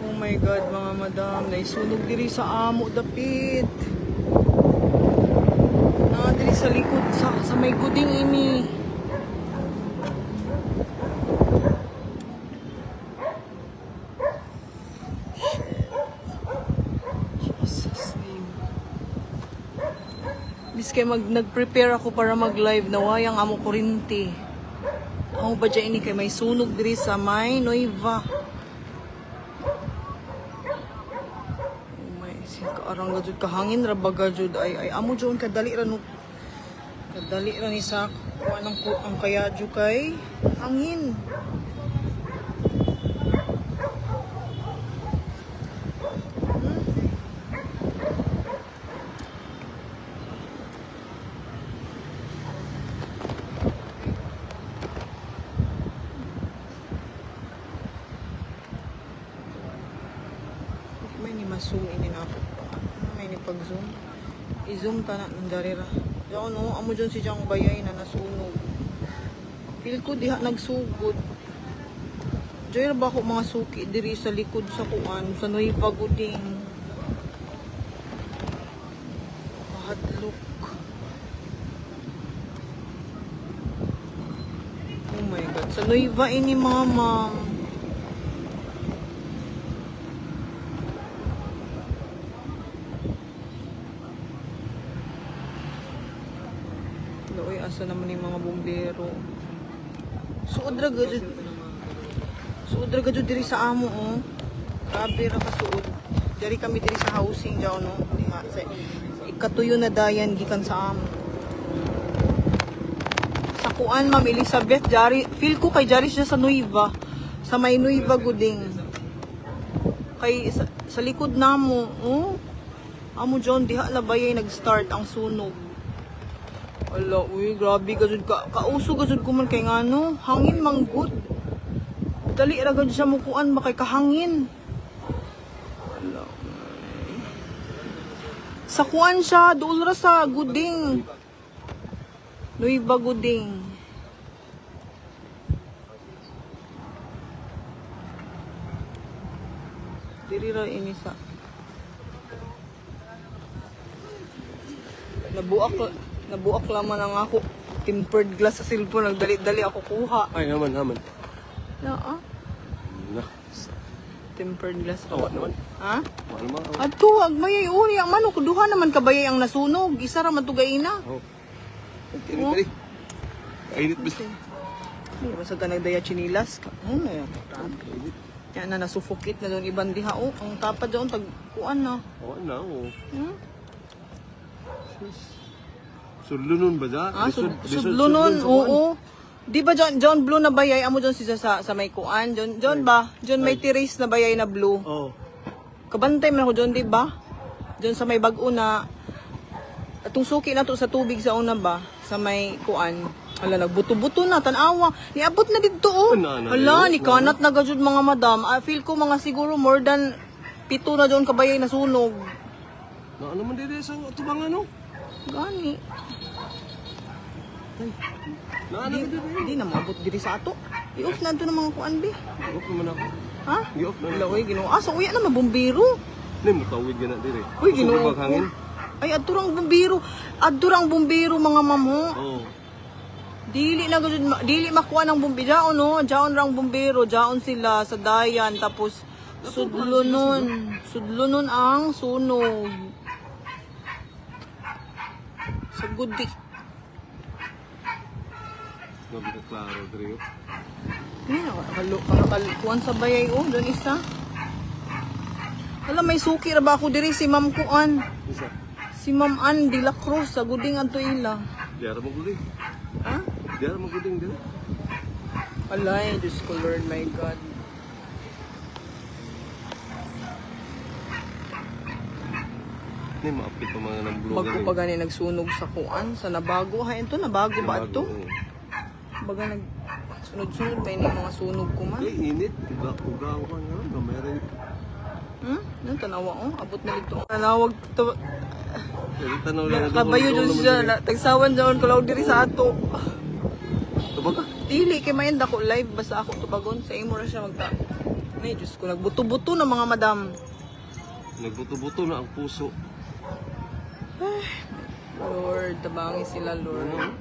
Oh my God, mga madam, naisunog diri sa amo dapit. Diri sa likod sa may guding ini. Jesus name. Bis kay nag-prepare ako para mag-live na wayang amo kurinti. Ako ba dyan ini kay may sunog diri sa may Nueva. Oh my, arang gajud kahangin ra baga jud ay amo jud kadali ra no. Kadali ra ni sa kuan ang kaya jud kay hangin. May ni masung ini na ako. May ni pag-zoom. I-zoom ta na ng darira. Diyan no, amo dyan si Jang Bayay na nasunog. Feel ko diha nagsugod. Diyan ba ako mga suki diri sa likod sa kuan, sa Nueva Guding. Mahadlok. Oh my God. Sa Nueva ini mga ma'am. Uy, asa naman yung mga bumbero. Suod ra gajud diri sa amo oh. Grabe ra ka suod. Diri kami diri sa housing jaw no. Diha sa ikatuyo na dayan gikan sa amo. Sa kuan Ma'am Elizabeth jari feel ko kay jari siya sa Nueva. Sa may Nueva Guding. Kay sa likod namo oh. Amo John diha na bayay nag-start ang sunog. Ala, uy, grabe gajud kauso gajud ko man kay ngano, hangin manggod. Dali ra gajud siya mukuan ba kay kahangin. Ala. Sa kuan siya, duol ra sa Guding. Nueva Guding. Diri ra ini sa Nabuak laman ang ako. Tempered glass sa cellphone. Nagdali-dali ako kuha. Ay, naman. Na. Tempered glass. Awa naman. Ha? Awa naman. Ato, agmayay uri. Ang manok, duha naman kabayay ang nasunog. Isa ra matugay na. Oh. Dali. Kainit ba? Hindi, basta ka nagdaya chinilas. Ano yan? Yan na, nasufukit na doon ibang diha. Oh, ang tapad doon, tagpuan na. Awa na, oh. Hmm? Sudlunon ba dyan? Sudlunon, oo. Di ba John Blue na bayay? Amo John siya sa may kuan. John ba? John may terrace na bayay na blue. Oo. Kabantay man ako John, di ba? John sa may bag-o na. Atong suki na to sa tubig sa una ba? Sa may kuan. Hala, nagbuto-buto na, tanawa. Niabot na dito, oh. Hala, ni kanat na gajud mga madam. I feel ko mga siguro more than 7 na John kabayay na sunog. Na ano man dito sa tubang ano? Gani. Na ano dito? Hindi na maabot diri sa ato. I-off na ito ng mga kuan, be. Gi-off naman ako. Ha? Gi-off na. Wala, uy, ginoo. So, uya na, mabumbiro. Hindi, matawid ka na dito. Uy, ginoo. Hangin. Ay, adturang bumbiro. Adturang bumbiro, mga mamo. Oo. Dili makuha ng bumbiro. Jaon, no? Jaon rang bumbiro. Jaon sila sa dayan. Tapos, sudlunon ang sunog. Sa gudi. Gabi ka klaro, Drio. Hindi na, kuhan sa bayay, oh. Doon isa. Alam, may suki ra ba ako diri si Ma'am Kuan? Isa. Si Ma'am Ann de la Cruz sa Guding Anto Ila. Diara mo guding. Ha? Diara mo guding dito. Alay, Diyos ko Lord, my God. Hindi, maapit pa mga ng blue. Bago pa gani nagsunog sa kuan, sa nabago. Ha, ito, nabago ba ito? Baga sunod-sunod pa yung mga sunog ko man. Ay, init. Ugaw ka nga. Gamay rin. Ano, tanawa oh, abot na dito. Tanawag to. Tanaw lang. Kabayo dyan siya, tagsawan dyan ko lang diri sa ato. Tubag ka? Dili, kay mayan ako live, basta ako tubagon. Sa imo ra siya magta. Ay, Diyos ko, nagbuto-buto na mga madam. Nagbuto-buto na ang puso. Lord, tabangin sila, Lord.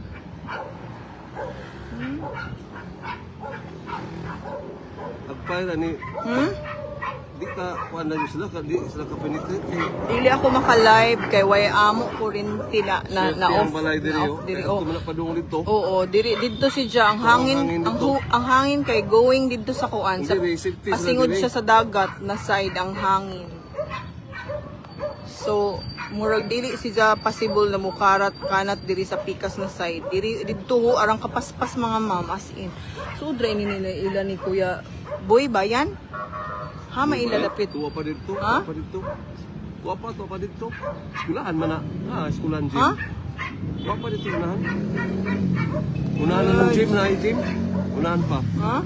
Agpay ni di ka kuan na sila ka di sila ka penetrate kay Dili ako maka-live kay way amo ko rin sila na off. balay diri Na off diri. Oh. Kung padung dito. Oo, dito si Ja, ang hangin, ang hangin kay going dito sa kuan sa Diri, safety sila pasingod diri. siya sa dagat na side ang hangin. So, murag dili si Ja possible na mukarat kanat diri sa pikas na side. Diri dito ho arang kapaspas mga ma'am as in. So, dry ni nila ila ni Kuya Boy ba yan? Ha, mailalapit. Tuwa pa dito. Ha? Tuwa pa dito. Tuwa pa dito. Skulahan man na. Skulahan gym. Ha? Tuwa pa dito unahan. Unahan na ng gym na gym. Unahan pa. Ha?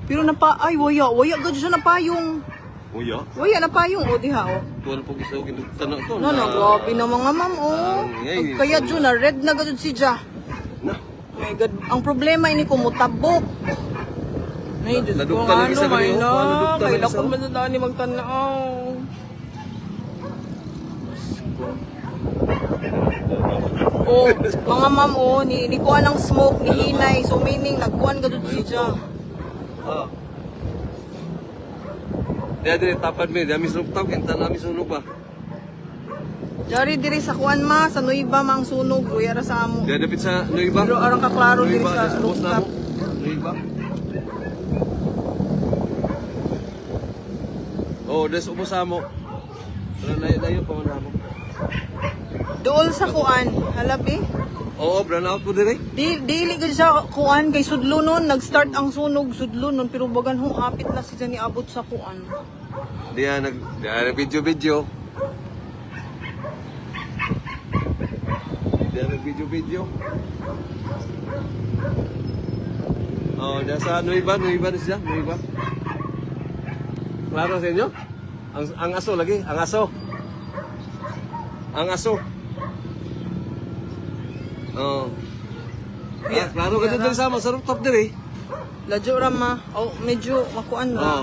Pero ay waya gud siya napayong. Uya. Waya napayong o diha o. Tuwa na pag isa kinutana ko. No, grabe na mga ma'am oh. Ay, Kaya dyan na red na gud si Ja. Na. Oh my God, ang problema ini ko mutabok. Nay, Diyos ko, Nadugta lang isa may ganun, na. nadugta lang Kailan isa. ko man ni magtanaw. Oh, mga ma'am, oh, ni kuha ng smoke, ni hinay. So, meaning, nagkuhan ka doon si Ja. Dia tapad mi, dia misunog taw kinta na misunog pa. Jari diri sa kuan ma, sa Nuiba mang sunog, ruyara sa amo. Dia dapit sa Nuiba. Pero arang kaklaro diri Nuiba, sa boss na rooftop. mo. Nuiba. Oh, des ubos mo. Layo pa man mo. Dool sa kuan, halabi. Oo, brand out po dire. Dili gud sa kuan kay sudlo nun, nag-start ang sunog sudlo nun pero bagan hong apit na siya ni abot sa kuan. Dia nag video. Dia nag video. Oh, dia sa Nuiba na siya, Nuiba. Klaro sa inyo? Ang aso lagi, ang aso. Ang aso. Oh. Klaro ka dito sa rooftop dire. Ladyo ra ma. Oh, medyo makuan Oo. ra.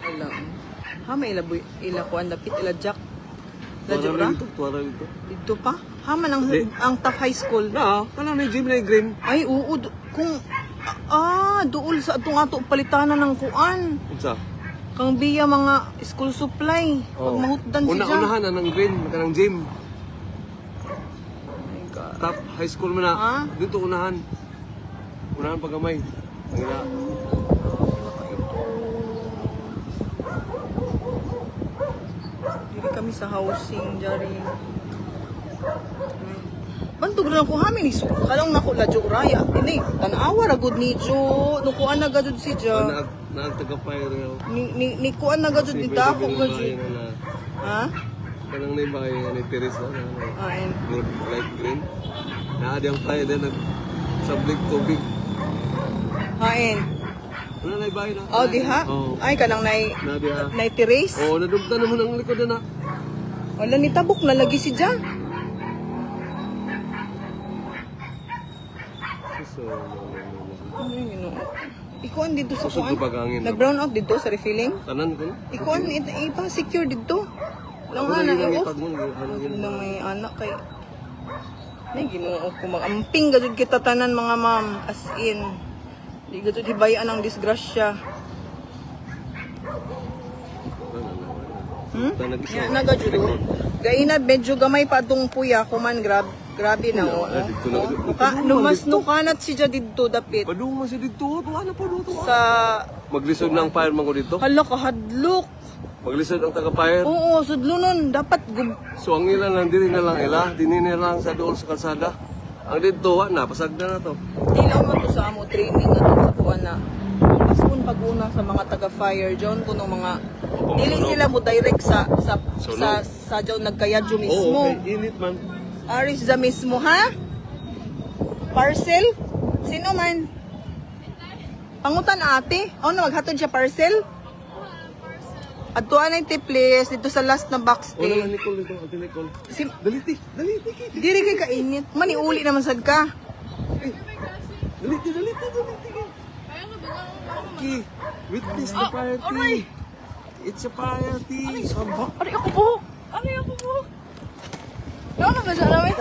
Alam. Ha may ila kuan dapit ila jack. Ladyo ra. Tuwara dito. Dito pa. Ha man ang top high school. Na, kana na gym na green. Ay oo kung duol sa atong ato palitanan ng kuan. Unsa? Kang biya mga school supply. Pag mahutdan si Ja. Unahan na ng green, kanang gym. Oh my God. Top high school mo na. Ha? Dito unahan. Unahan pa gamay. Ang ila. Dili kami sa housing, Jari. Bantog na ko hamin ni kalong nako ladyo raya. Dili, tanawa ra gud ni Jo. Nukuan na gadud si Ja. Taga-fire rail. Ni kuan na gadud ni dako gadud. Ha? Kanang na yung bahay ni Teresa na Ain. light green. Naadi ang fire din sablig tubig. Hain. Wala na yung bahay na. Oh, diha? Oo. Ay kanang nay Nadia. nay terrace. Oo, nadugta naman ang likod na. Wala ni tabok na lagi si Ja. So, Ay, Ginoo. Ikuan dito sa Kusog kuan. ba gangin? Nag-brown out dito sa refilling. tanan ko. Ikuan ipa-secure dito. Lang Ako na yung off. ipag mo. Na may anak kay may Ginoo ko magamping gadud kita tanan mga ma'am as in di gadud hibayan ang disgrasya. Ya na gadud gaina medyo gamay pa atong puya kuman grabe na o. Lumas no kanat siya didto dapit Padung masih dito. Tuwa na po dito. sa Maglisod ng fire man ko dito. hala kahadlok. Maglisod ang taga-fire. Oo, sudlo nun dapat So ang ilan lang diri na lang ila, dinini lang sa dool sa kalsada. Ang dito na pasagda na to. di lang man to sa amo training ato sa kuan na pasun pag-una sa mga taga-fire John kuno mga dili sila mo direct sa John nagkayadyo mismo. Oo, okay. Init man. Aris za mismo ha? Parcel? Sino man? Pangutan ate? Ako na maghatod siya parcel? Ato anay te please dito sa last na box Wala na te. Nicole dito, Ate Nicole. Si Daliti, daliti. diri kay kainit. Maniuli naman sad ka. Daliti. Okay, witness the party. It's a party. Saba. Ari ako buhok. Ano ba siya namin?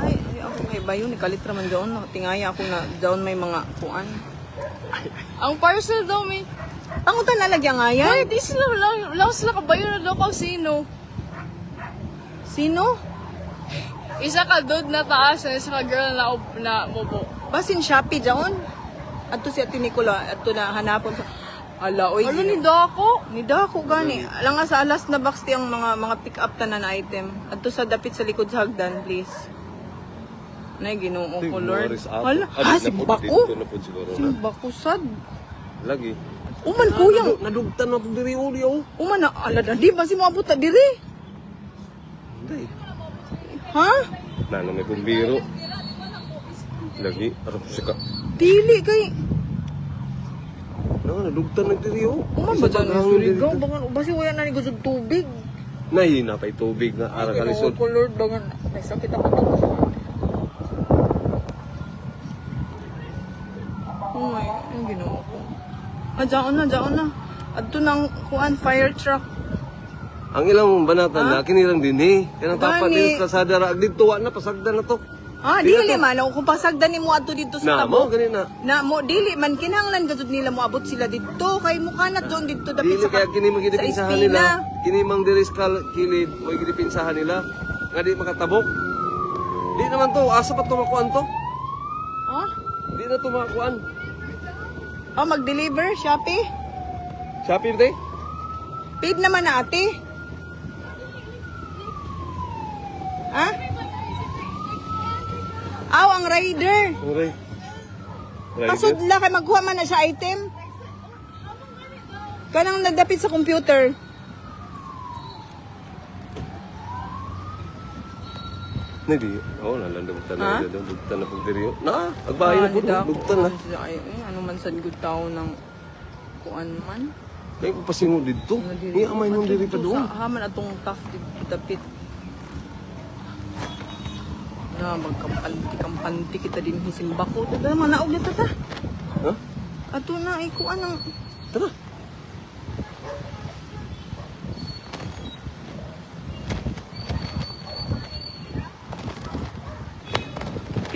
Ay, ako may bayo ni kalit raman doon. Tingaya ako na doon may mga kuan. Ang parcel daw may. Pangutan na lagyan nga yan. Ay, di sila lang sila kabayo na daw kung sino. Sino? Isa ka dude na taas, isa ka girl na mubo. Basin Shopee doon. Ato si Ate Nicola, ato na hanapon sa ala oy. Ano ni Dako? Nida ako gani. Alang nga sa alas na box ti ang mga pick up tanan na item. Ato sa dapit sa likod sa hagdan, please. Nay Ginoo ko Lord. Hala, simba ko. Simba ko sad. Lagi. Uman kuyang. Nadugtan na po diri uli oh. Uman na ala na di ba si maabot ta diri? Day. Ha? Nana may bumbiro. Lagi, arap siya ka. Dili kay Nadugtan na diri oh. uman ba dyan ang suligaw? Bangan, basi wala na ni gusod tubig. Nahina pa'y tubig na ara kalisod. Ginoo ko Lord, bangan. May sakit ako to. Oh my, ang ginoo ko. Diyan na. Adto nang kuan fire truck. Ang ilang banatan na kinirang din eh. Kanang tapat Gani. din sa dara dito wa na pasagdan na to. Dili man ako kung pasagdan nimo adto dito sa Na mo tabo. gani na. Na mo dili man kinahanglan gud nila mo abot sila dito kay mukha na doon dito dapit Dili sa kaya kini magidipinsahan nila. Espina. Kini mang diris kilid o gidipinsahan nila. Nga di makatabok. Di naman to asa pa to makuan to? Oh? Di na to makuan. Oh, mag-deliver Shopee. Shopee tay. Paid naman na ate. Ha? Aw, ang rider. Oray. Pasudla kay magkuha man na sa item. Kanang nagdapit sa computer. Nadi. Oh, nalandog Ha? talaga daw bugtan na pug diri. Na, agbahay na pud bugtan na. Ay, ano man sad gud tao ng kuan man. Kay ko pasingo didto. Ni amay nung diri pa doon. Sa haman atong tough dapit. Na magkampanti kita din hisimba ko. Tada naman naog na tata. Ha? Ato na ikuan ang Tara.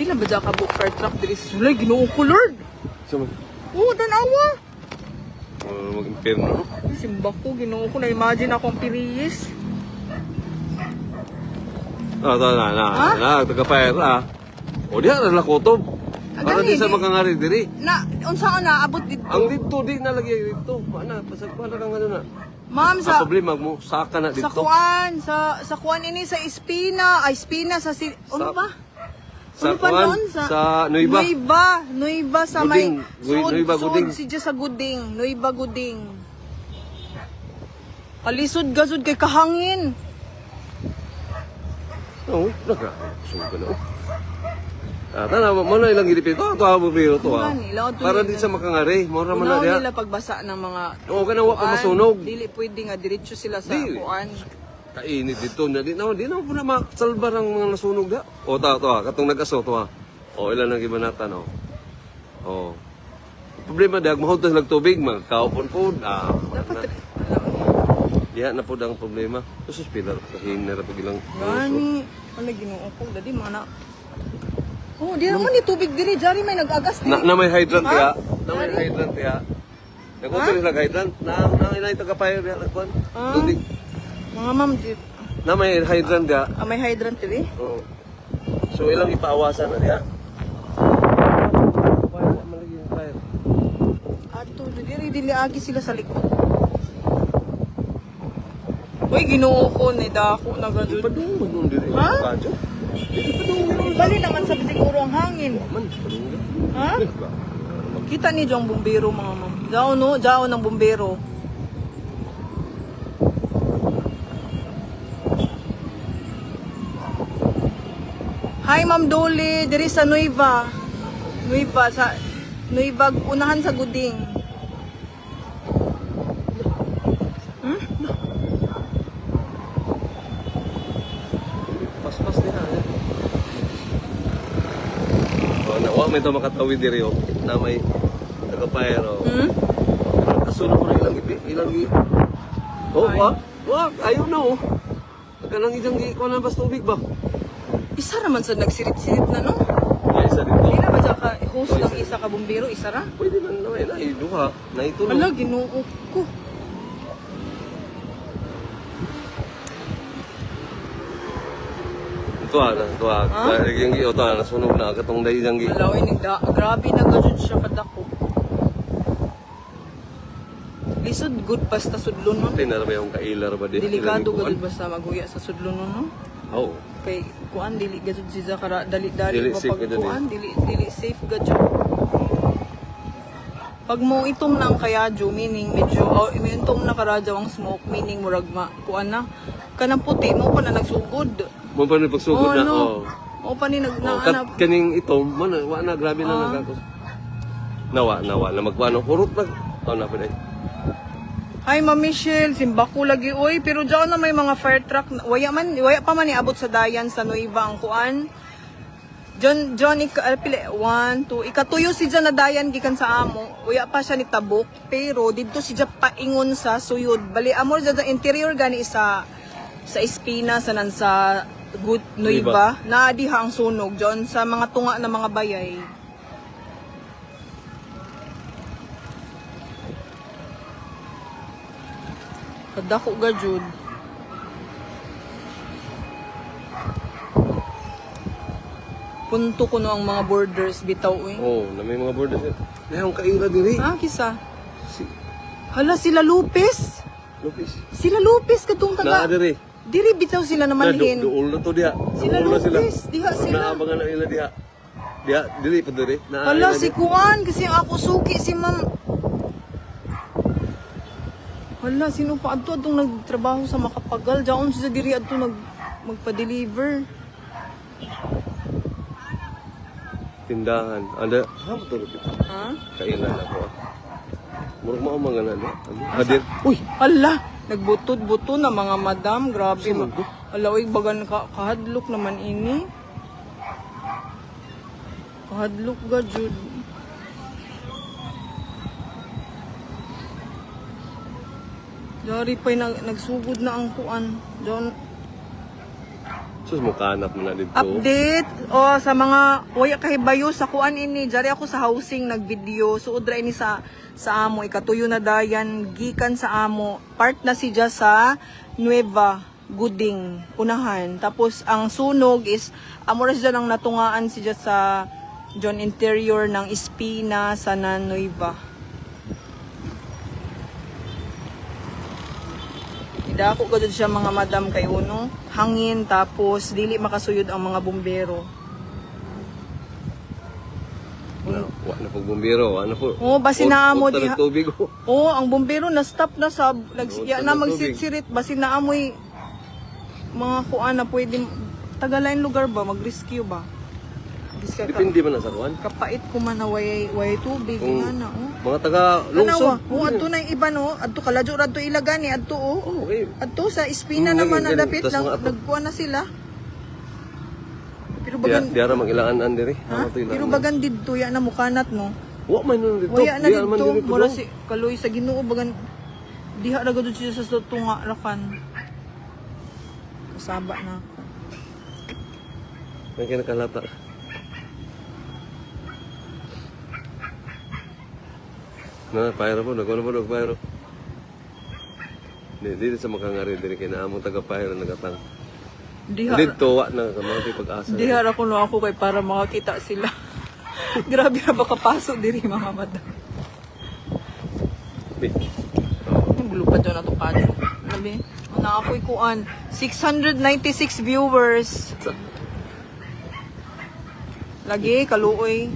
pila ba dyan ka book fire truck diri sa sulay Ginoo ko Lord. Sama. Oo, tanawa. Mag-impierno. Simba ko, Ginoo ko na imagine ako ang piriyis. Taga-fire O diha na lakotob. Para di sa makangari diri. Na unsa na abot dito? Ang dito di na lagi dito. Mana pasagpa na kang ano na. Ma'am Ang sa problema mo saka na dito. sa kuan ini sa Espina, ay Espina sa ano Sa- ba? Sa Ano pa kuan, doon? sa Nuiba. Nuiba sa may Guding. Nuiba, Guding. si Diyos sa Guding, Nuiba Guding. Kalisod gasod kay kahangin. Oo, naka. Suga na. Tana mo na ilang gidipit. To bumbiro to ha. Gani, laod to Para yun. di sa makangari, mora man na Unaw diha. nila pagbasa ng mga Oo, kana wa pa masunog. Dili pwede nga diretso sila sa Dili. kuan. Kainit dito na di na po na masalbar ang mga nasunog da. O to ha, katong nag-aso to ha. O ilan ang gibanatan o. O. Problema dag mahod tas nagtubig magkaupon po. Dapat Diha na po ang problema. Sus pilar kahin na pag ilang. gani, ano Ginoo ko dadi mga na. Oh, di naman ni tubig diri, jari may nag-agas diri. Na may hydrant ya. Na may hydrant ya. Nagutol nila hydrant. Na inay taga fire ya lagwan. Tubig. Mga ma'am, Na may hydrant ya. may hydrant diri. Oo. So ilang ipaawasan na diha. Fire malagi yung fire. Ato, dili agi sila sa likod. Uy, Ginoo ko ni dako na gadud. Padung man diri. Ha? Kadyo. Bali naman sa siguro ang hangin. Man, padung. Ha? Kita ni Jong bumbero mga ma'am. Jao no, jao ng bumbero. Hi Ma'am Dolly, diri sa Nuiva. Nuiva, unahan sa Guding. Paspas nila. Oh, nawa may to makatawid diri oh. Na may tagapayro. Kasunod ko na ilang Oh, wag, ayaw na oh. Kanang idang ko na bas tubig ba? Isa raman sa nagsirit-sirit na, no? Ay, isa dito. Hindi na ba siya ka host ng isa ka bumbero, isa ra? Pwede man naman na duha. Na ito no. Hala, ginuok ko. Ito Yung ito nasunog na katong dahil yang Hala, grabe na gajud siya kadako. Lisod good basta sudlon mo. Tinarami yung kailar ba di? Delikado gajud basta maghuya sa sudlon mo, no? Oo. Kay kuan dili gajud si Zakara dali Dili safe gajud kuan dili safe gajud. Pag mo itong nang kayadyo meaning medyo itong nakaradyo ang smoke meaning murag kuan na kanang puti mo pa na nagsugod. Mo pa ni pagsugod na. no. Oh. O pa ni Kat kaning ito, man wa na grabe na nagakos. Nawa na magkuano hurot na. Na pa dai. Hi, Ma'am Michelle, simba ko lagi, oy. Pero dyan na may mga fire truck. Waya pa man iabot sa dayan sa Nueva ang kuan. John, 1, 2, ikatuyo si dyan na dayan gikan sa amo. Waya pa siya ni tabok. Pero dito si dyan paingon sa suyod. Bali, amor dyan sa interior gani sa Espina, sa Good Nueva. Naadiha ang sunog dyan sa mga tunga na mga bayay. Kadako gajud. Punto ko no ang mga borders bitaw eh. Oh, na may mga borders. Nahong kaira diri. Ah, kisa. Si Hala sila Lupes. Lopez. Sila Lupes kadtong Na taga. diri. Diri bitaw sila na manhin. Duol na to diha. Sila Duol na Lopez, diha sila. Naabangan na nila diha. Diri pa diri. Hala si Kuan kasi ako suki si Ma'am. Hala sino pa adto atong nagtrabaho sa Makapagal. Diyan sa diri adto magpa-deliver. Tindahan. Ada, ha mo to? Ha? Kailan ako. Murag mo mga na. Hadir. Uy, hala! Nagbutod-buto na mga madam. Grabe. Sino to? Hala, uy, bagan kahadlok naman ini. Kahadlok ga, Jud. Dari pa'y nagsugod na ang kuan. John, Sus mo kanap mo na dito. update o sa mga waya kahibayo sa kuan ini. Dari ako sa housing nagvideo. Suod ra ini sa amo ikatuyo na dayan gikan sa amo. Part na si sa Nueva Guding unahan. Tapos ang sunog is amo ra siya nang natungaan si sa John interior ng Espina sa Nueva. Idako gud siya mga madam kay uno, hangin tapos dili makasuyod ang mga bumbero. Wa na pag bumbero, ano po? Oh, basi na amo diha. Tubig oh. Oh, ang bumbero na stop na sa nagsiya na tubig. magsitsirit basi na amoy mga kuan na pwede tagalain lugar ba mag-rescue ba? Depende man na sa kuan. Kapait ko man na way tubig nga na oh. Mga taga lungsod. Oh, adto na yung iba no, adto kaladyo ra adto ilagani adto oh. Oh, okay. Adto sa Espina naman na dapit Tas mga ato. nagkuha na sila. Pero bagan Diara mag-ilangan diri. ha? Pero bagan didto ya na mukanat no. Wa man nun dito. Waya na Diara man didto diri mura to. si Kaloy sa Ginoo bagan diha ra gud siya sa tunga rakan. Kasaba na ako. May kinakalata. Na, payro po, nagpayro. Dito sa makangari, dito kinaamong taga-payro, nagatang. Diha Dito, wa na, kamang pag-asa. diha ra kuno ako kay para makakita sila. Grabe ra ba kapasok diri mga madam. Ang gulupad dyan na ito pa. Sabi, na ako'y kuan. 696 viewers. Lagi, kaluoy.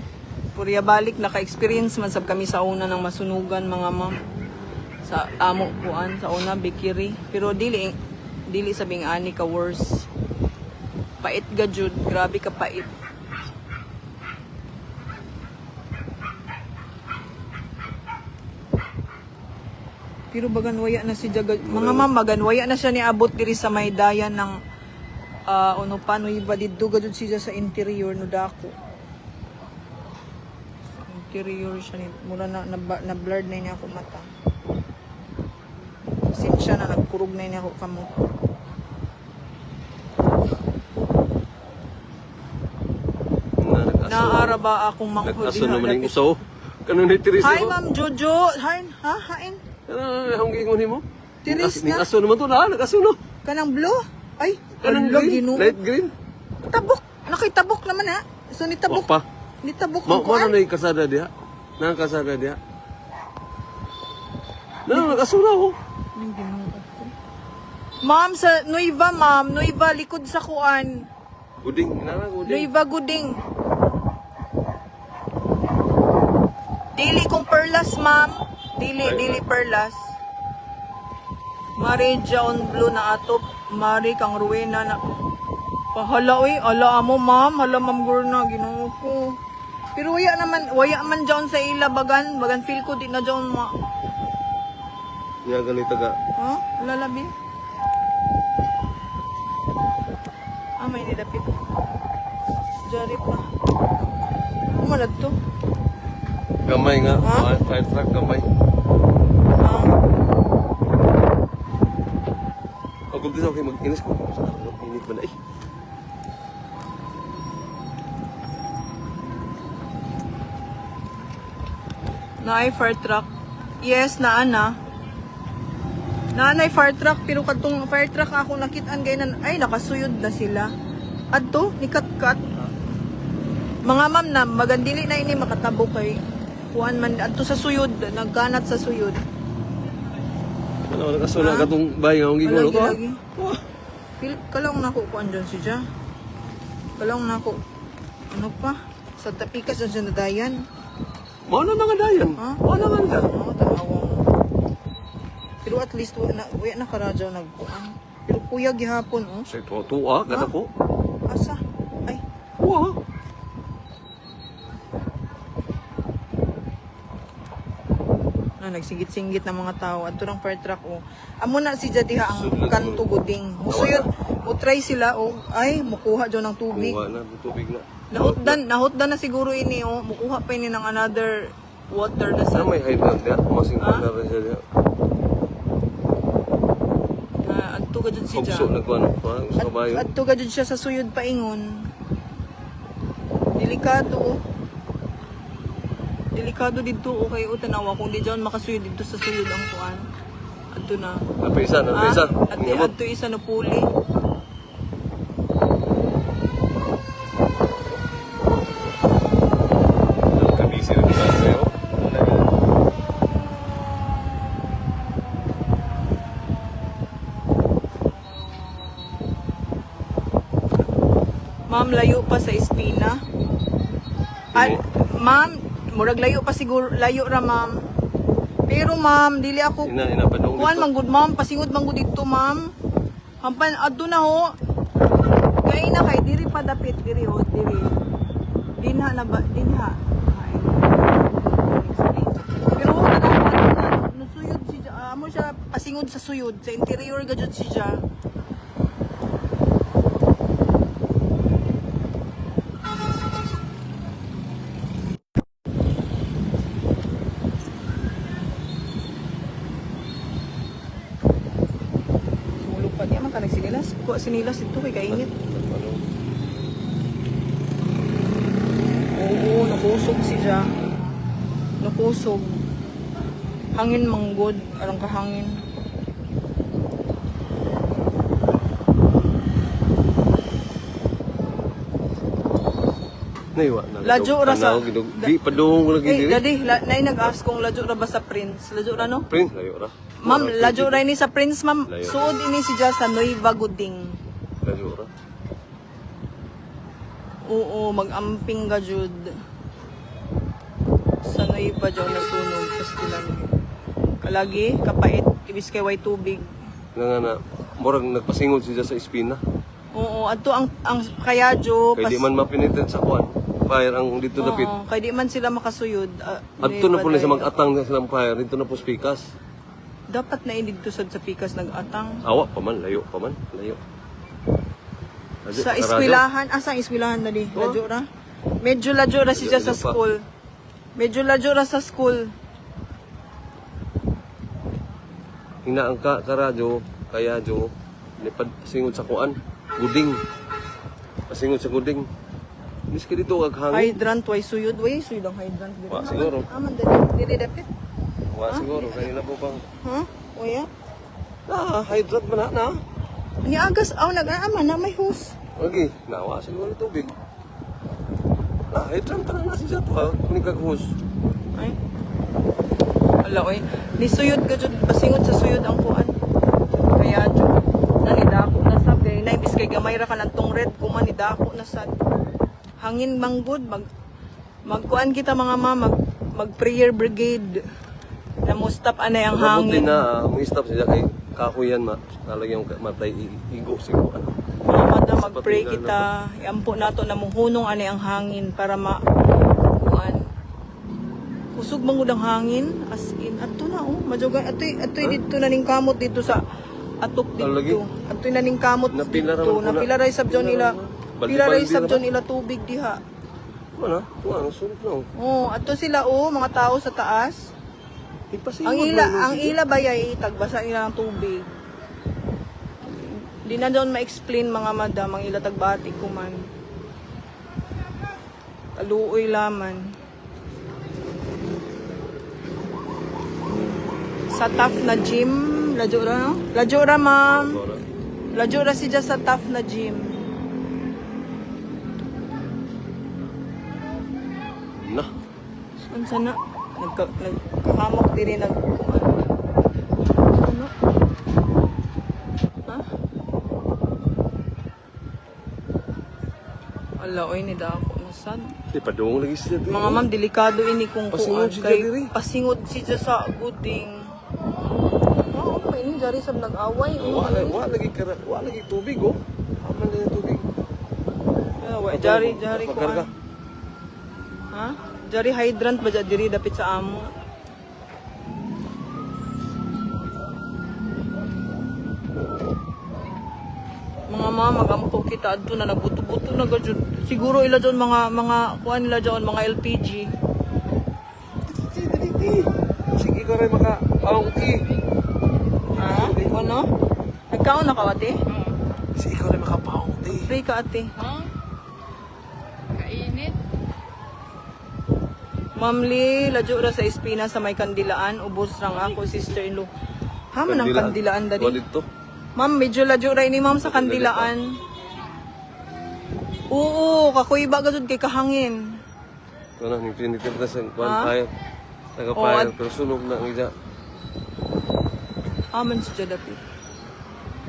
Purya balik, naka-experience man sab kami sa una ng masunugan mga ma'am. Sa amo kuan, sa una, bikiri. Pero dili sabing ani ka worse. Pait ga jud, grabe ka pait. Pero baganwaya na si Jaga. Mga ma'am, maganwaya na siya niabot diri sa may dayan ng Ano pa, Nueva dito gajud siya sa interior no dako. Sa interior siya ni mura na blurred na niya ako mata. Sinsya na nagkurog na niya ako kamo. Naara ba akong manghod Nag-aso naman yung usaw. Kanun ni Teresa. Hi Ma'am Jojo. Hi, ha? Hain. Ang gingon mo? Tiris Ning na. aso naman to na, nag-aso no. Kanang blue? Ay, Kanang hala, green, Ginoo. light green. Tabok. Nakitabok naman ha. So ni tabok. Wa pa. Ni tabok Mo ang kuan. na yung kasada diha. Nang kasada diha. Nag-aso na oh. Ay, Ginoo ko. Ma'am, sa Nueva, ma'am. Nueva, likod sa kuan. Guding, inana guding. Nueva Guding. Dili kong perlas, ma'am. Dili perlas. Mari John Blue na atop. Mari kang Ruena na. Pahala, uy. Ala mo, ma'am. Hala, ma'am Gurna. Ginoo ko. Pero waya man dyan sa ila, bagan. Bagan feel ko, di na dyan Ya ganito ga. Ha? Lalabi? May nilapit. Jarip na. Kumalad to. Gamay nga. Ha? Fire truck gamay. Pag umpisa okay mag-inis ko. Init ba na eh. Naay fire truck. Yes, naana. Naanay fire truck, pero katong fire truck ako nakitaan gaynan, ay nakasuyod na sila. Adto, ni kat-kat. Mga ma'am na, magandili na ini makatabo kay kuan man adto sa suyod, nagkanat sa suyod. Ano, nakasula ka itong bahay nga. Ang gigulo ko. Lagi. Kalong nako kuan dyan siya. Kalong nako. Ano pa? Sa tapikas dyan siya nadayan. Mao na mga dayan. Ha? Mao na man ka. Ano, tanawang. Pero at least wala na karadyaw nagkuan. Pero kuya gihapon oh. Sa ito, tuwa, gata ko. Asa? Ay, Tuwa. nagsinggit-singgit na mga tao. Adto ng fire truck oh. Amo na si Jadiha ang kanto guding. Musuyod, try sila oh. Ay, mukuha dyan ng tubig. Tuwa na, tubig na. Nahutdan na siguro ini oh. Mukuha pa ini ng another water na sa Ano may hydrant diya? Masing Ha? na rin siya diya. adto ka dyan si Pagso Jadiha. nagkuhan pa, sa kabayo. Adto ka dyan siya sa suyod paingon. Delikado oh. Delikado dito okay o tanawa kung di dyan makasuyod dito sa suyod ang kuan. Adto na. Napisa, napisa. Adto isa no puli. Kabisi na pisa sa'yo. Ma'am, layo pa sa Espina. Ma'am, murag layo pa siguro, layo ra ma'am. Pero ma'am, dili ako Inapadong kuan dito. manggod ma'am, pasingod manggod dito ma'am. Hampan adto na ho. Kay na kay diri pa dapit diri ho, diri. Dinha na ba? Dinha. Ay. Pero nusuyod si amo siya pasingod sa suyod sa interior gajud siya. Di man ka nagsinilas. Kuha sinilas ito kay kainit. Oo, nakusog siya. Nakusog. Hangin manggod. Arang kahangin. Naiwa na. Ladyo ra sa... Di padung lagi Eh, diri. dadi, nay nag-ask kung ladyo ra ba sa Prince. Ladyo ra no? Prince, layo ra. Ma'am, ladyo ra ini sa Prince, ma'am. Layo. Suod ini siya sa Nueva Guding. Layo ra. Oo, mag-amping ka jud. Sa Nueva dyan nasunog. Pastilan. Kalagi, kapait. Ibis kay way tubig. Nga na, murag nagpasingod siya sa Espina. Oo, ato ang kayadyo. Kaya di man mapinitin sa kuan. Fire ang dito dapit. Oo, kaya di man sila makasuyod. Adto na po na sa mag-atang na silang fire. Dito na po spikas. Dapat na dito sa pikas nag-atang. Awa pa man, layo pa man. Layo. Sa eskwelahan, asa eskwelahan na di? Oh. Ladyo ra? Medyo ladyo ra siya sa Ladyo pa. school. Medyo ladyo ra sa school. Hinaan ka karadyo, kaya jo, lipad pasingod sa kuan, guding. Pasingod sa guding. Miski dito kag hangin. Hydrant, way suyod. Way suyod ang hydrant. Wa, siguro. Aman, dili dapit. Wa siguro kanina po pang Ha? Oya? hydrant man na. Ni agas, nag-aaman na may hose. Okay, nawa siguro yung tubig. Hydrant pa na siya to ha, kung kag-hose. Ay. Wala, oy. Nisuyod ka dyan, pasingod sa suyod ang kuan. Kaya dyan, nanidako na sab. Kaya na, ibis kay gamay ra ka ng tong red, kumanidako na sad. Hangin manggod, magkuan kita mga mag prayer brigade. Na mo stop anay ang Mabuti hangin. na, may stop siya kay kakuyan talagang matay igo siguro. Mada Sa mag-pray patingan kita. Iampo nato na muhunong anay ang hangin para kuan. Kusog mangud ang hangin as in ato na majugay atoy dito na ning kamot dito sa atok Lagi? dito. Atoy na ning kamot Napila dito. raman po na. Napilaray sabjon Napila nila. raman. Pilaray Baldi-baldi sabjon raman. nila tubig diha. Ano? Ano? Sunod na. Oh, ato sila mga tao sa taas. Ipasingod Ang ila bayay tagbasa nila ng tubig. Di na doon ma-explain mga madam ang ila tagbati ko man. Kaluoy laman. Sa tough na gym, ladyo ra no? Ladyo ra ma'am. Ladyo ra siya sa tough na gym. Na. Unsa na? Nagkahamok diri nag ano? Ha? Ala, oy ni dako na sad. Ipadung lagi siya. Mga ma'am, delikado ini kung Pasingod kuan siya kay diri. pasingod siya sa guding. Oo, may ini jari sab nag-away. Wa lagi tubig oh. Aman na yung tubig. Jari ko. Pagkarga. Ha? Jari hydrant ba diri dapit sa amo? Mga mama magampo kita adto na nagbuto-buto na gajud. Siguro ila jon mga kuan nila jon mga LPG. Sige ka rin maka paungti. Ha? Ano? Nagkaon na ka ate? Sige ka rin maka paungti. Pray ka ate. Huh? Kainit. Mamli, ladyo ra sa Espina sa may kandilaan, ubos rang ako sister-in-law. Haman ang kandilaan Wa dali. dito. Ma'am, medyo ladyo ra ini ma'am sa kandilaan. Oo, kakuy ba gazud kay kahangin. Ito na, yung tinitir na sa Ha? fire. Taga Oh, fire, pero sunog na ang ija. Aman si Jadapi.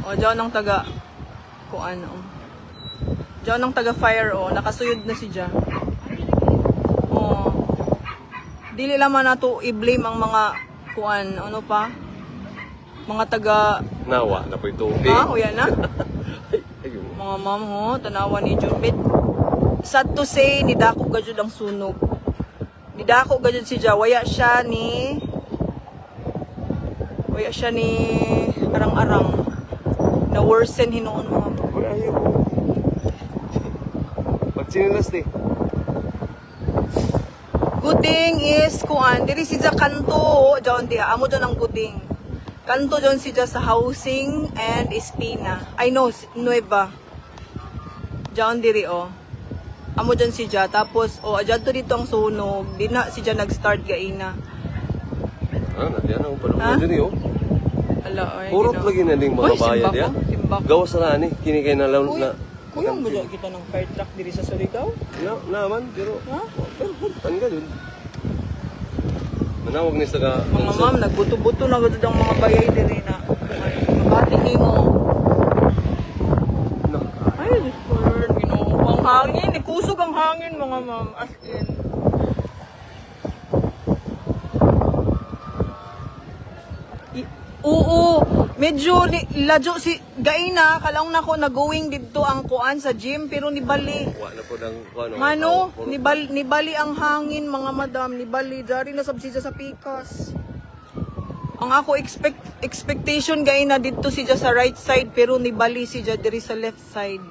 O, diyan ang taga kuan o. Diyan ang taga fire o, nakasuyod na si Ja. O. Dili laman nato i-blame ang mga kuan, ano pa? Mga taga Nawa na po yung tubig. ha, o yan na. Ayun. Mga ma'am ho, tanawa ni Junbit. Sad to say, nidako gajud ang sunog. Nidako gajud si Ja, waya siya ni arang-arang. Na worsen hinuon mga ma'am. Uy, ayaw ko. Pag-sinilas di. Guding is kuan, diri si Ja kanto, diyon diha, amo diyon ang guding. Kanto diyon si Ja sa housing and Espina. I know, Nueva. Diyon diri o. Amo diyon si Ja, tapos adto dito ang sunog, di na si Ja nag-start gaina. Nandiyan ako pa Ha? naman dyan eh, oh. Ala, ay. Purot lagi na ding mga Uy, bayan simbako, ya. simbako. Gawas na ni, kini kay na Uy, na. kuyang mo dyan kita ng fire truck diri sa Surigao? Naman, pero Ha? tangga dun. Manawag ni sa ka. Mga ma'am, nagbuto-buto na gud ang mga bayay diri na. Mabati nimo. Ay, Lord, Ginoo. Ang hangin, ikusog ang hangin mga ma'am. As in. Oo, medyo ladyo si Gaina, kalaong nako nag-going dito ang kuan sa gym pero nibali. Wa na po ng ano. Mano, nibali ang hangin mga madam, nibali dari na subsidya sa pikas. Ang ako expectation Gaina dito siya sa right side pero nibali siya diri sa left side.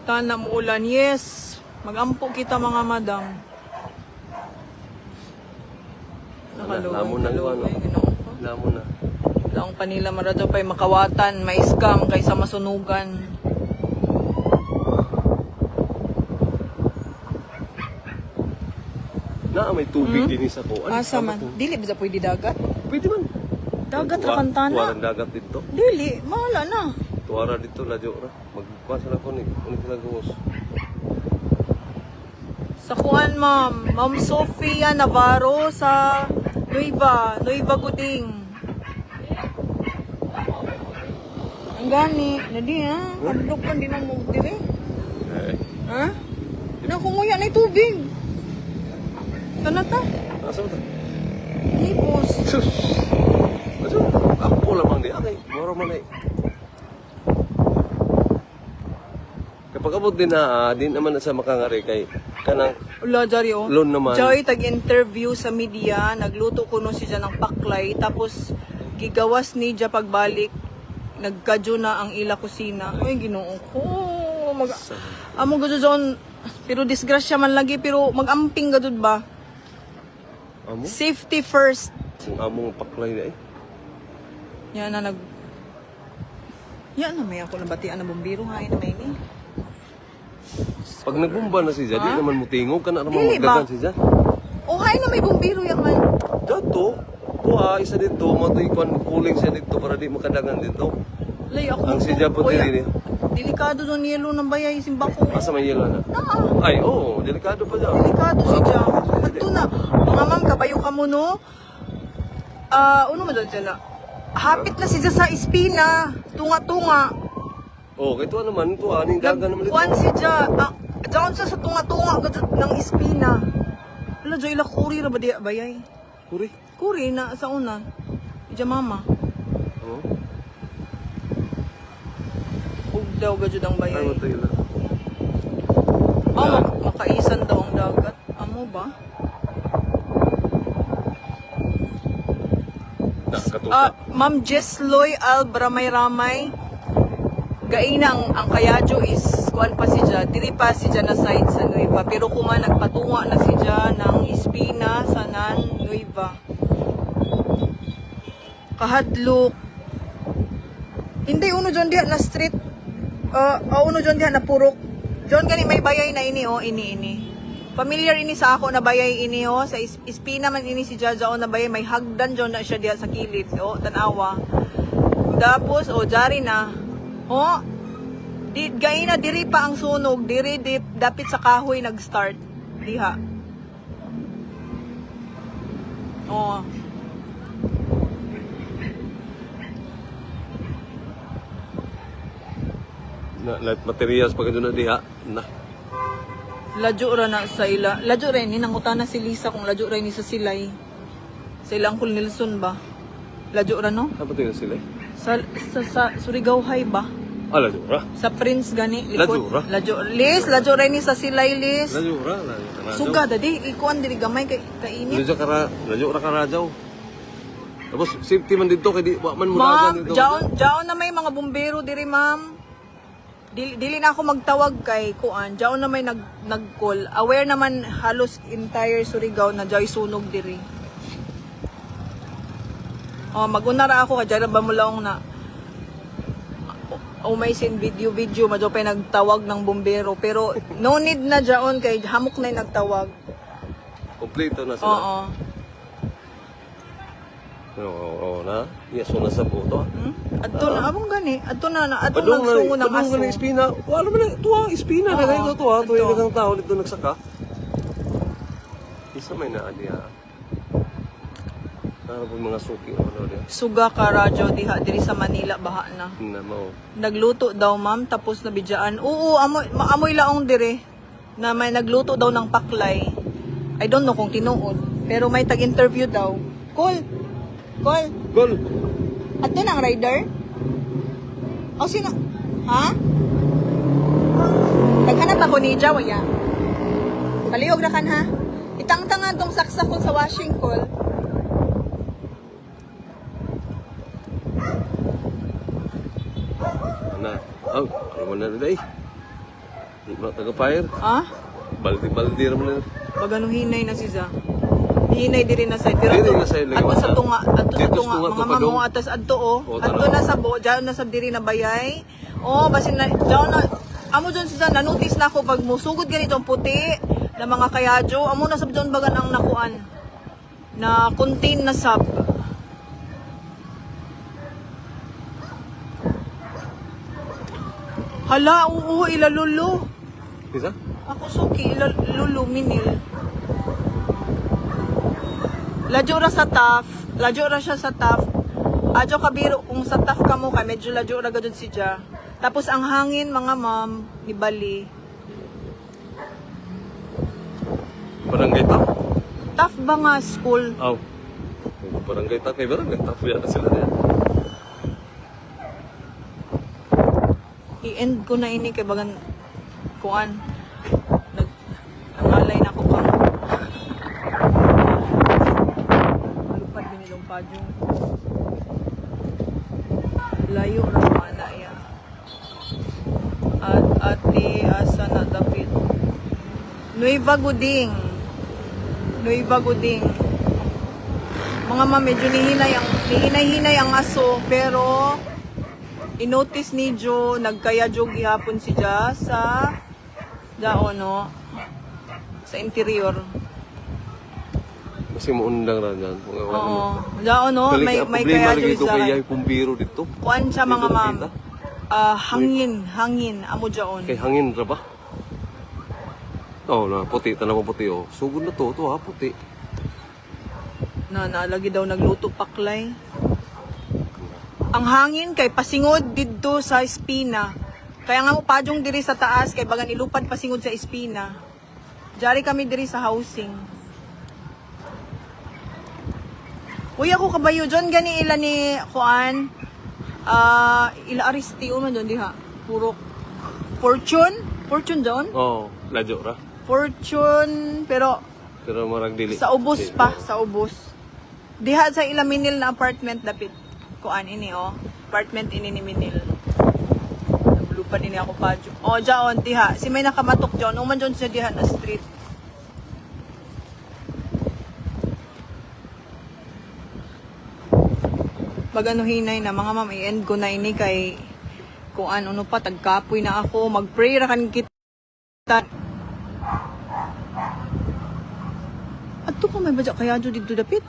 Tana mo ulan. Yes. Magampo kita mga madam. Lamon na Nakaluwag. ano. Lamon na. Lang panila maradyo pa'y makawatan, may scam kaysa masunugan. May tubig din sa ko. Asa man? Dili ba sa pwede dagat? Pwede man. Dagat ra kantana. Tuwarang dagat dito. Dili, mahala na. Tuwara dito, ladyo ra. Magkuha sila ko ni. Unik sila gawos. Sa kuan, ma'am. Ma'am Sofia Navarro sa Nueva Guding. Ang gani. Nadi ha? Hadlok man din ang mugdiri. Ha? Nakunguya na yung tubig. Kana ta? Asa mo ta? Hipos. Asa? Ako lamang di. Okay, moro man ay. Kapag abot din na, din naman na sa makangari kay kanang Ula, Jari, oh. loan naman. Joy, tag-interview sa media. Nagluto kuno siya ng paklay. Tapos, gigawas ni Dya pagbalik. Nagkadyo na ang ila kusina. Ay, ginoo ko. Amo gadyo dyan. Pero disgrasya man lagi. Pero mag-amping gadyo ba? Amo? Safety first. Ang among paklay na eh. Yan na Yan na may ako nabatian na bumbiro. Hain na may ni. Pag nagbumba na si Jad, di naman mutingog ka na naman Dili ba? magdagan si Jad. Oh, hain na may bumbiro yan man. Dato, tuwa, isa dito, matoy kwan cooling siya dito para di makadagan dito. Lay ako. Ang sidya po Kuya, din eh. delikado doon yelo ng bayay. Simbako. Asa may yelo na? Naa. Ay, oo, delikado pa dyan. Delikado si Dya. Ito na. Mga ma'am, kabayo ka mo, no? Ano mo doon sila? Hapit na si Dya sa Espina. Tunga-tunga. Oo, kaya tuwa naman, tuwa, aning dagan naman dito. Nagkuhan si Dya. Diyan sa tunga-tunga ng Espina. Wala, Dya, ila kuri na ba di bayay? Kuri. Kuri na sa una. Dya, mama. Oo. Huwag daw gadyo ang Ay, bayay. matoy na. Makaisan daw ang dagat. Amo ba? Nakatuta. Ma'am Jesloy Albramay-Ramay. Gaina ang kayadyo is kuan pa si Dya. Diri pa si Dya na side sa Nueva. Pero kuma nagpatunga na si Dya ng Espina sa Nan Nueva. Kahadlok. Hindi uno dyan diha na street. Uno dyan diha na purok. Dyan gani may bayay na ini oh, ini. Familiar ini sa ako na bayay ini oh, sa Espina man ini si Jaja oh, na bayay may hagdan dyan na siya diha sa kilid oh, tanawa. Tapos oh, jari na. Oh. Gaina diri pa ang sunog, diri dapit sa kahoy nag-start. Diha. Oh. Light materials pag ito na diha. Na. Ladyo ra na sa ila. Ladyo rin, ninangutan na si Lisa kung ladyo rin ni sa silay. Sa ilang Uncle Nelson ba? Ladyo ra no? Ano tingnan sila? Sa Surigao High ba? Lajura. Sa Prince gani, likod. Ladyo ra? Ladyo rin ni sa silay, Liz. Lajura. Suga, dadi, ikuan diri gamay kay kainit. Lajura ka radyaw. Tapos safety man dito kay di wa man muragan Ma'am, dito. jaon na may mga bumbero diri, ma'am. Dili na ako magtawag kay kuan. Jaon na may nag-call. Aware naman halos entire Surigao na jay sunog diri. Oh, magunara ako kay jara ba mo lang na may sin video madyo pa nagtawag ng bumbero pero no need na jaon kay hamok na yung nagtawag. Kompleto na sila. Oo. Oo na. Yes, na sa buto. Adto na abong gani. Adto na Padung nagsungo ng padung aso. na espina. Wala man tuwa espina na kayo tuwa. Tuwa yung isang tao dito nagsaka. Isa may naadiya. Ano po mga suki o ano diya? Suga ka radyo diha diri sa Manila baha na. Na mo. Nagluto daw ma'am tapos nabidyaan. Oo, amoy laong dire na may nagluto daw ng paklay. I don't know kung tinuod, pero may tag-interview daw. Call. Gol. Ato na ang rider? O sino? Ha? Naghanap ako ni Jawa ya. Palihog na kan ha. Itang-tangan tong saksak ko sa washing call. Na. Ano man na rin Di ba taga-fire? Ha? Baldi-baldi naman na. Pag ano hinay na siya. Hinay diri na side. Pero Diri na side, ato lagi sa wala. tunga, ato sa Dito tunga, sa tunga, mga tupadong. mamo atas adto oh. O, Adto tanaw. na sa bo, diyan na sa diri na bayay. Oh, basin na diyan na amo dyan siya na notice na ako pag musugod ganito ang puti na mga kayadyo, amo na sa dyan bagan ang nakuan na contain na sab. Hala, oo, ilalulo. Isa? Ako suki, ilalulo, minil. Ladyo ra sa taf, ladyo ra siya sa taf. Adyo kabiro kung sa taf ka mo kay medyo ladyo ra gadud si Ja. Tapos ang hangin mga ma'am ni Bali. Barangay tap? Taf ba nga school? Aw. Barangay tap. Kay barangay tap. Yan na sila yan. I-end ko na ini kay bagan kuan. Nangalay na ko ka. Alupad binilong padyo. Layo ra mana ya. At ate asa na dapit. Nueva Guding. Nueva Guding. Mga ma'am, medyo nihinay-hinay ang aso, pero inotice ni Jo, nagkaya Jo gihapon si Ja sa no, sa interior. Kasi maundang ra yan. Oo. No, may kaya Jo dito sa kaya yung pumbiro dito. kuan siya mga Dito ma'am. nakita? Hangin, amo jaon. Kay hangin ra ba? Oh, na puti, tanaw puti oh. Sugod na to ha, puti. Na naalagi daw nagluto paklay. Ang hangin kay pasingod didto sa espina. Kaya nga mo padyong diri sa taas kay bagan ilupad pasingod sa espina. Jari kami diri sa housing. Uy ako kabayo John gani ila ni kuan. Ila Aristio man doon diha. Puro Fortune doon? Oh, ladyo ra. Fortune pero Pero marag dili. sa ubos pa, sa ubos. Diha sa ila Minil na apartment dapit. Kuan ini oh. Apartment ini ni Minil. Lupad ini ako pa. Oh, jaon diha. Si may nakamatok diyon. Uman diyon siya diha na street. Pag ano hinay na mga ma'am, i-end ko na ini kay kung ano pa, tagkapoy na ako. Mag-pray ra kan kita. Adto pa may badya kaya dito dito dapit?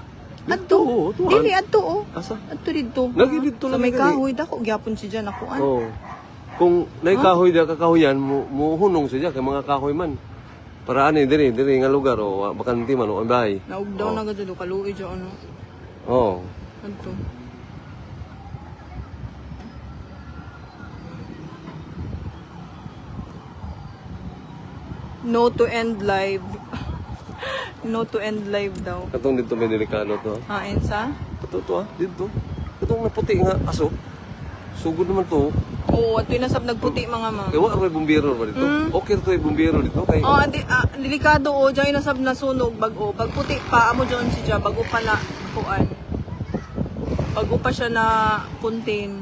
Adto. Oo, tuwan. Dili adto oh. Asa? Adto dito. Lagi dito Sa lang may gani. kahoy dako gyapon si Jan ako an. Oh. Kung naikahoy da kakahoyan, muhunong siya kay mga kahoy man. Para ani diri nga lugar o bakanti man o ang bahay. Naugdaw na gadto kaluoy jo ano. Oh. Adto. No to end live. No to end live daw. Katong dito may delikado to. Hain sa? Ito to dito. Katong naputi nga aso. Sugod naman to. Oo, at nasab nagputi mga ma'am. Kaya wala may bumbero ba dito? Okay to yung bumbero dito kay. Oh, delikado o, dyan nasab nasunog bago. Pagputi pa, amo dyan siya, bago pa na kuan. Bago pa siya na contain.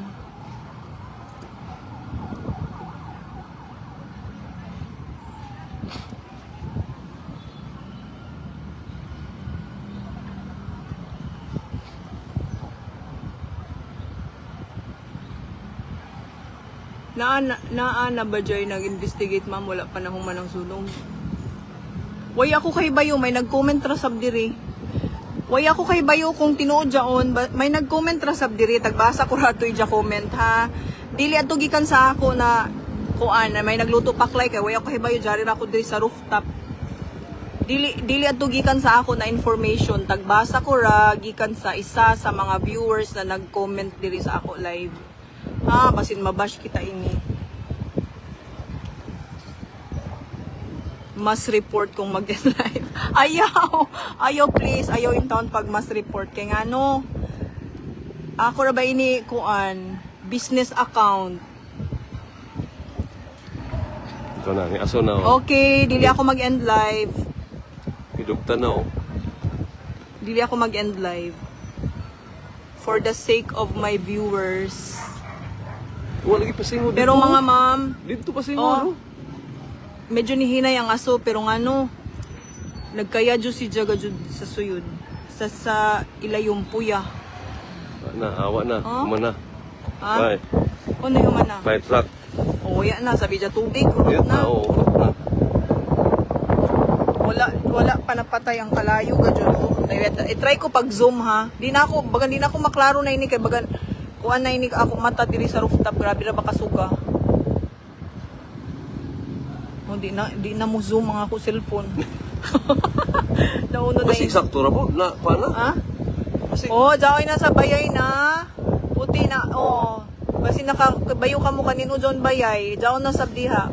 Naa ba dyan nag-investigate ma'am, wala pa na human ang sunog. Way ako kay Bayo, may nag-comment ra sab diri. Way ako kay Bayo kung tinuod jaon, may nag-comment ra sab diri, tagbasa ko ra toy ja comment ha. Dili adto gikan sa ako na kuan na may nagluto paklay kay way ako kay Bayo jari ra ako diri sa rooftop. Dili adto gikan sa ako na information, tagbasa ko ra gikan sa isa sa mga viewers na nag-comment diri sa ako live. Ha, basin mabash kita ini. Mas report kung mag-live. Ayaw please, ayaw in town pag mas report. Kaya nga no, ako ra ba ini kuan, business account. Ito na, ni aso na oh. Okay, dili ako mag-end live. Hidugta na oh. Dili ako mag-end live. For the sake of my viewers. Wala lagi pasingod Pero dito. mga ma'am, Dito pasingod oh. medyo nihinay ang aso pero ngano nagkaya jud si Jaga jud sa suyod sa ilayong puya. Awa na. Oh? Kumana. Ha? Bye. Ano yung mana? May truck. O ya na sabi dya tubig, urot Yan na. na, oo. Urot na. Wala pa napatay ang kalayo ga jud. I-try ko pag zoom ha. Di na ako maklaro na ini kay bagan kuan na ini ako mata diri sa rooftop, grabe ra ba kasuga. O di na mo zoom ang ako cellphone. Nauno na Kasi sakto ra po. Na, paano? Ha? Kasi, Oh, daway na sa bayay na. Puti na, oh. Kasi nakabayo ka mo kanino John bayay. Daw na sa diha.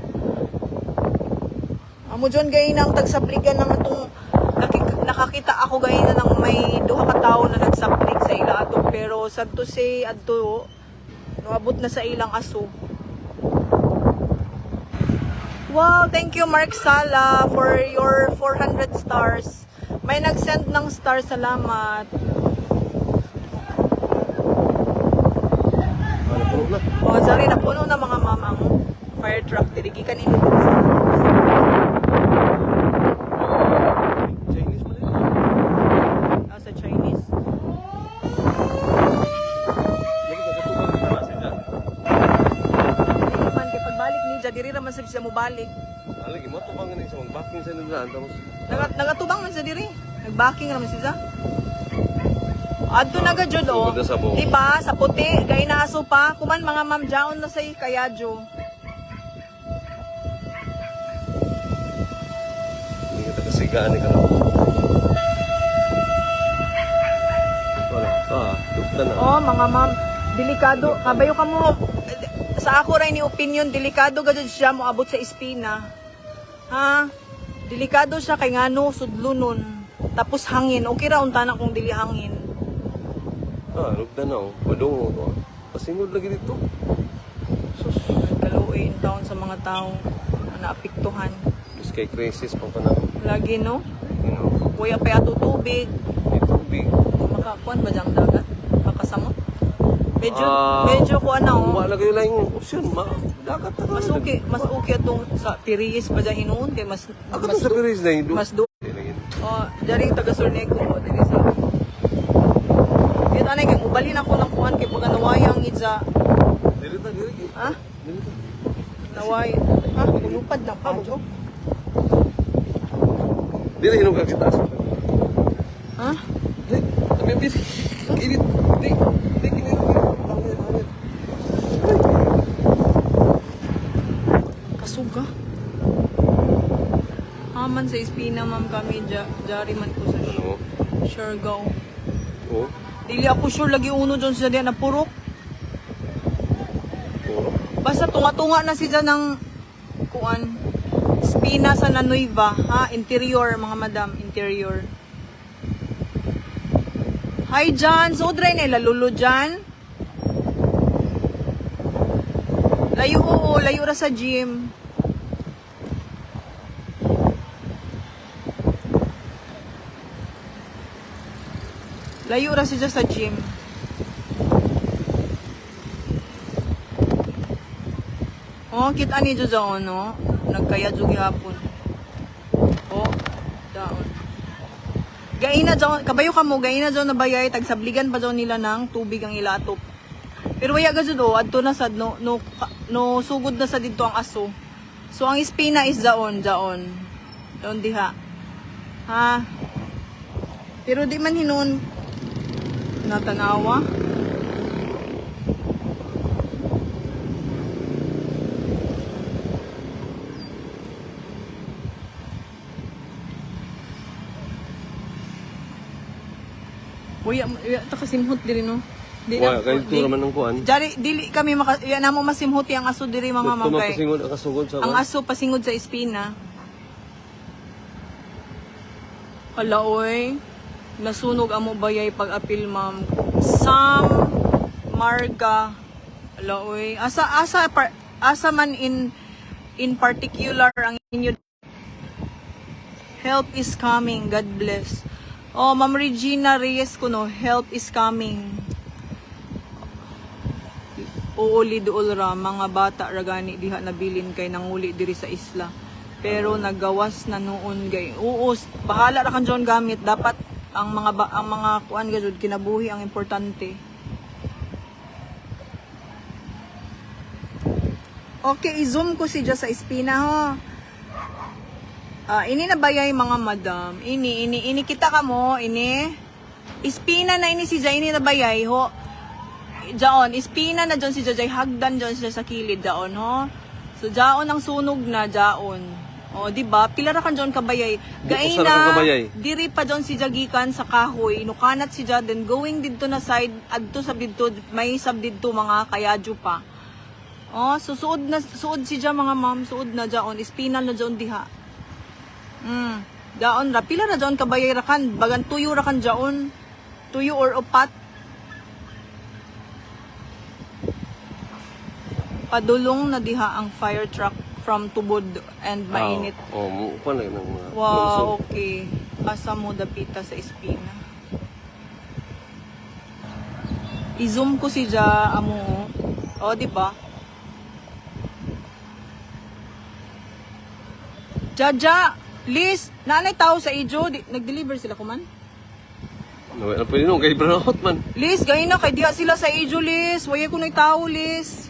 Amo John gay nang tagsapligan ng itong nakakita ako gay na ng may duha ka tawo na nagsaplik sa ila ato. Pero sad to say adto naabot na sa ilang aso. Wow, thank you Mark Sala for your 400 stars. May nag-send ng star, salamat. puno na. O, sorry, napuno na mga mamang fire truck. Dirigi ka nito. Chinese mo rin. Sa Chinese. Lagi ka katubang na kasi dyan. Hindi man, kaya pagbalik ni diri raman sabi siya mo balik. Lagi mo, tubangan na isa. Mag-backing sa nandaan. Tapos, Nagatubang man sa diri. Nagbacking naman siya. Adto na ga jud oh. Sugod na sa buhok. Diba? Sa puti, gay na aso pa. Kuman mga ma'am jaon na say kayadyo. hindi ka tagasigaan ka na. Wala ka. Tugta na. Oh, mga ma'am, delikado. Kabayo ka mo. Sa ako rin ni opinion, delikado ga jud siya mo abot sa espina. Ha? Delikado siya kay ngano sudlunon. Tapos hangin. Okay ra unta na kung dili hangin. Lugda na oh. Padungo to. Pasingod lagi dito. Sus, kaluoy in town sa mga taong naapektuhan. Mas kay crisis pa na. Lagi no? You know, Kuya pa yato tubig. ito big. Makakuan ba diyang dagat? Makasamot? Medyo, Ah, medyo kuan na oh. Wala kayo lang yung option. Dagat na Mas okay atong sa Piriis ba dyan hinuon kay mas Ako to sa Paris na yun. mas do. Oh, dari taga Sorneco mo diri sa. Dito anay kay mubalin ako ng kuan kay pag nawayang idza. Dili ta. Ha? Dili ta. Naway. Ha? Kulupad na pa. Dili hinong kakita. Ha? Dili. Kami bisi. Kinit. Dili kinit. Kasuga. Haman sa Espina ma'am kami jari man ko sa Ano? Siargao. Oh. Dili ako sure lagi uno dyan sa diyan na purok. Oh. Basta tunga-tunga na siya ng kuan. Espina sa Nanuiva, ha? Interior, mga madam, interior. Hi, John. So, dry na lalulo dyan. Layo, oo. Layo ra sa gym. Layo ra siya sa gym. Oh, kita ni Jojo, no? Nagkaya jugi hapon. Oh, daon. Gaina daw, kabayo ka mo, gaina daw na bayay, tagsabligan pa daw nila ng tubig ang ilatop. Pero waya ga do, adto na sad no sugod na sa dito ang aso. So ang Espina is daon. Daon diha. Ha? Pero di man hinon natanawa. Uya, ta kasimhot diri no. Di Wala kayo tura man ng kuan. Jari dili kami ya namo masimhot ang aso diri mga Ito mangkay. mapasingod ang kasugod sa Ang aso pasingod sa Espina. Hala oy. Nasunog amo bayay pag-apil ma'am. Sam Marga. Hala oy. Asa man in particular ang inyo. Help is coming. God bless. Oh, Ma'am Regina Reyes kuno, help is coming. Uuli dool ra mga bata ragani diha nabilin kay nanguli diri sa isla. Pero nagawas na noon gay. Oo, bahala ra kan John gamit. Dapat ang mga kuan gajud kinabuhi ang importante. Okay, i-zoom ko si Diyos sa espina ho. Ini na bayay mga madam. Ini kita ka mo, ini. Espina na ini si Jay, ini na bayay ho. Jaon, espina na dyan si Jay, hagdan dyan siya sa kilid daon ho. So jaon ang sunog na jaon. O, di ba? Pila ra kan dyan kabayay. Gaay Usa ra kang na, kabayay. diri pa dyan si Jagikan sa kahoy. Nukanat si Jad, then going dito na side, adto sab dito, may sab dito mga kayadyo pa. Oh, so suod si Jad mga ma'am, suod na jaon. Espinal na dyan diha. Daon ra. Pila ra dyan kabayay ra kan. Bagan tuyo ra kan jaon. Tuyo or upat. Padulong na diha ang fire truck from tubod and mainit. Oh, kuan lang ng mga Wow, okay. Asa mo dapita sa espina. I-zoom ko si Ja amo. Oh, di ba? Jaja, Liz, nanay tao sa ijo, nag-deliver sila kuman? Ano pwede nung kay burnout man. Liz, gay na kay diha sila sa ijo, Liz. Waya ko nay tao, Liz.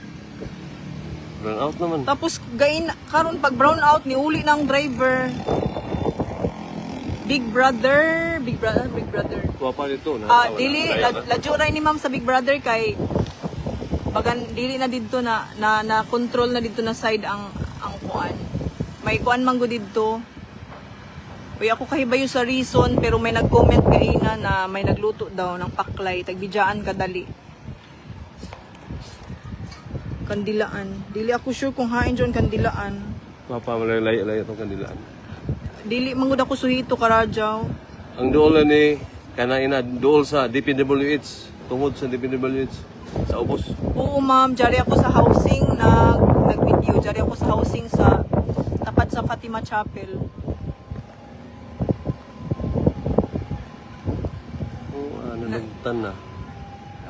Burnout naman. Tapos gain karon pag brown out ni uli ng driver. Big brother. Tuwa pa dito na. Dili ladyo ra ni ma'am sa Big Brother kay bagan dili na didto na control na didto na side ang kuan. May kuan man go didto. Uy, ako kahibayo sa reason pero may nag-comment gaina na may nagluto daw ng paklay tagbijaan kadali. Kandilaan. Dili ako sure kung hain dyan kandilaan. Papa malay itong kandilaan. Dili mangud ako suhito karadyaw. Ang dool ni kanaina dool sa DPWH, tungod sa DPWH sa ubos. Oo ma'am, jari ako sa housing nag-video. Jari ako sa housing sa tapat sa Fatima Chapel. Oh, nagtan na.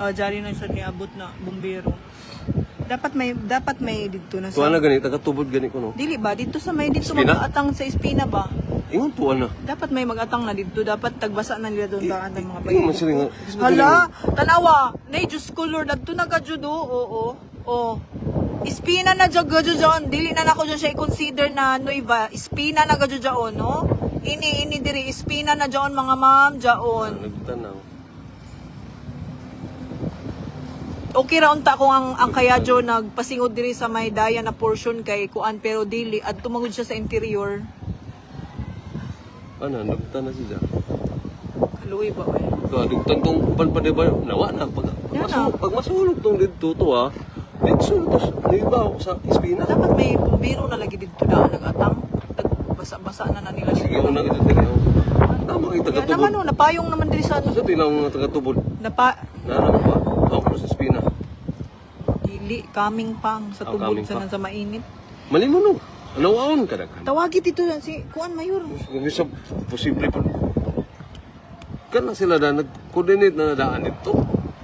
Jari na sa niabot na bumbero. Dapat may dito na Tuwa na sa... gani, taga-tubod gani ko no. Dili ba? Dito sa may dito Espina? mag-atang sa espina ba? Ingon tuwa na. Dapat may mag-atang na dito. Dapat tagbasa na nila doon daan ng mga Ingon man bayan. sila nga. Hala, tanawa. Nay, Diyos ko Lord. Adto na gajudo. Oo. Espina na gajudo dyan. Dili na nako dyan siya i-consider na Nueva. Espina na gajudo dyan, no? Ini diri. Espina na dyan, mga ma'am. Dyan. Nagtan na. Okay ra unta kung ang kayadyo nagpasingod diri sa may daya na portion kay kuan pero dili at tumangod siya sa interior. Ano, nagtan na siya. Kaluwi ba oy? Kadugtan tong uban pa di ba? Nawa na pag masulog tong dito to ha. Dito to iba sa espina. Dapat may bumbiro na lagi dito na nagatang. Basa-basa na nila Sige, siya. una ito din. Tama kayo Kaya taga-tubod. naman napayong naman diri sa Sa tinang mga taga-tubod. na Na pa. Ako sa espina. dili coming pang sa Oh, tubod coming sa pa. nang sa mainit. Malimunog. Anawaon ka na. Tawagi dito si kuan mayor. Kung isa posible pa. Kana sila na nag-coordinate na nadaan dito.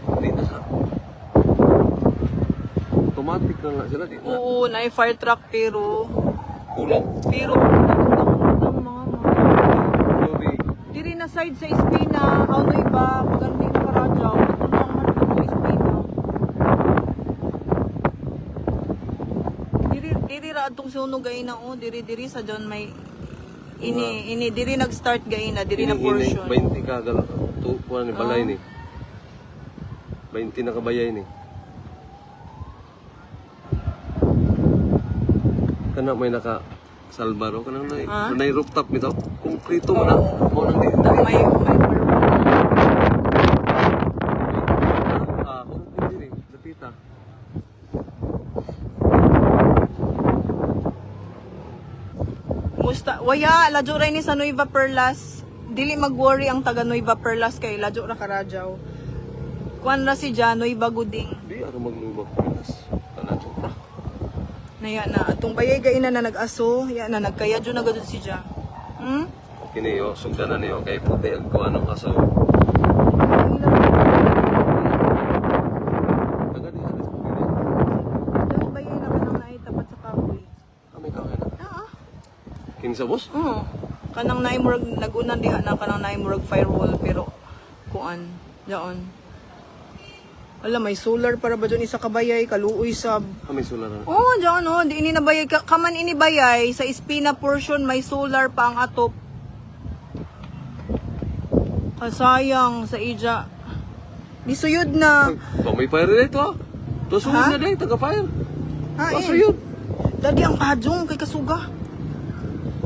Hindi na sa. Automatic na nga sila. Di na. Oo, na fire truck pero Kulang. ang mga Lobby. diri na side sa espina, ano iba, maganda yung karadyaw, tulong man dito sa espina. Diri ra atong sunog gaina o, diri sa John may ini diri nag-start gaina, diri na portion. 20 ka gal. Kuha ni balay ni. 20 na kabayay ni. Kana may naka salbaro kanang na rooftop nito. Konkreto mo na. Mo nang di tayo. May Kurupin din eh. Lapita. musta waya ladyo ra ni sa Nueva Perlas. Dili mag-worry ang taga Nueva Perlas kay ladyo ra karadyaw. Kuan ra si Jan Nueva Guding. Di ako maglubak pilas. Kanadyo pa. Naya na atong bayay gaina na nag-aso, ya na nagkayadyo na gadud si Ja. Kini yo sugdanan niyo kay puti ang kuha ng aso. Taga di alis mo gini. Dahil bayay na ka nang naitapat sa kahoy. Kami ka na. Ah, Kinsa boss? Oo. Kanang naimurag nagunan diha na kanang naimurag firewall pero kuan daon. Wala may solar para ba dyan isa kabayay kaluoy sa Kami sularan. oh, dyan oh, di ini nabayay kaman ini bayay sa Espina portion may solar pa ang atop. Kasayang sa ija. Disuyod na. Oh, may fire dito ah. Tusugod Ha? na dahil, taga-fire. Ha, Pasuyod. Dagi ang pajong kay kasuga.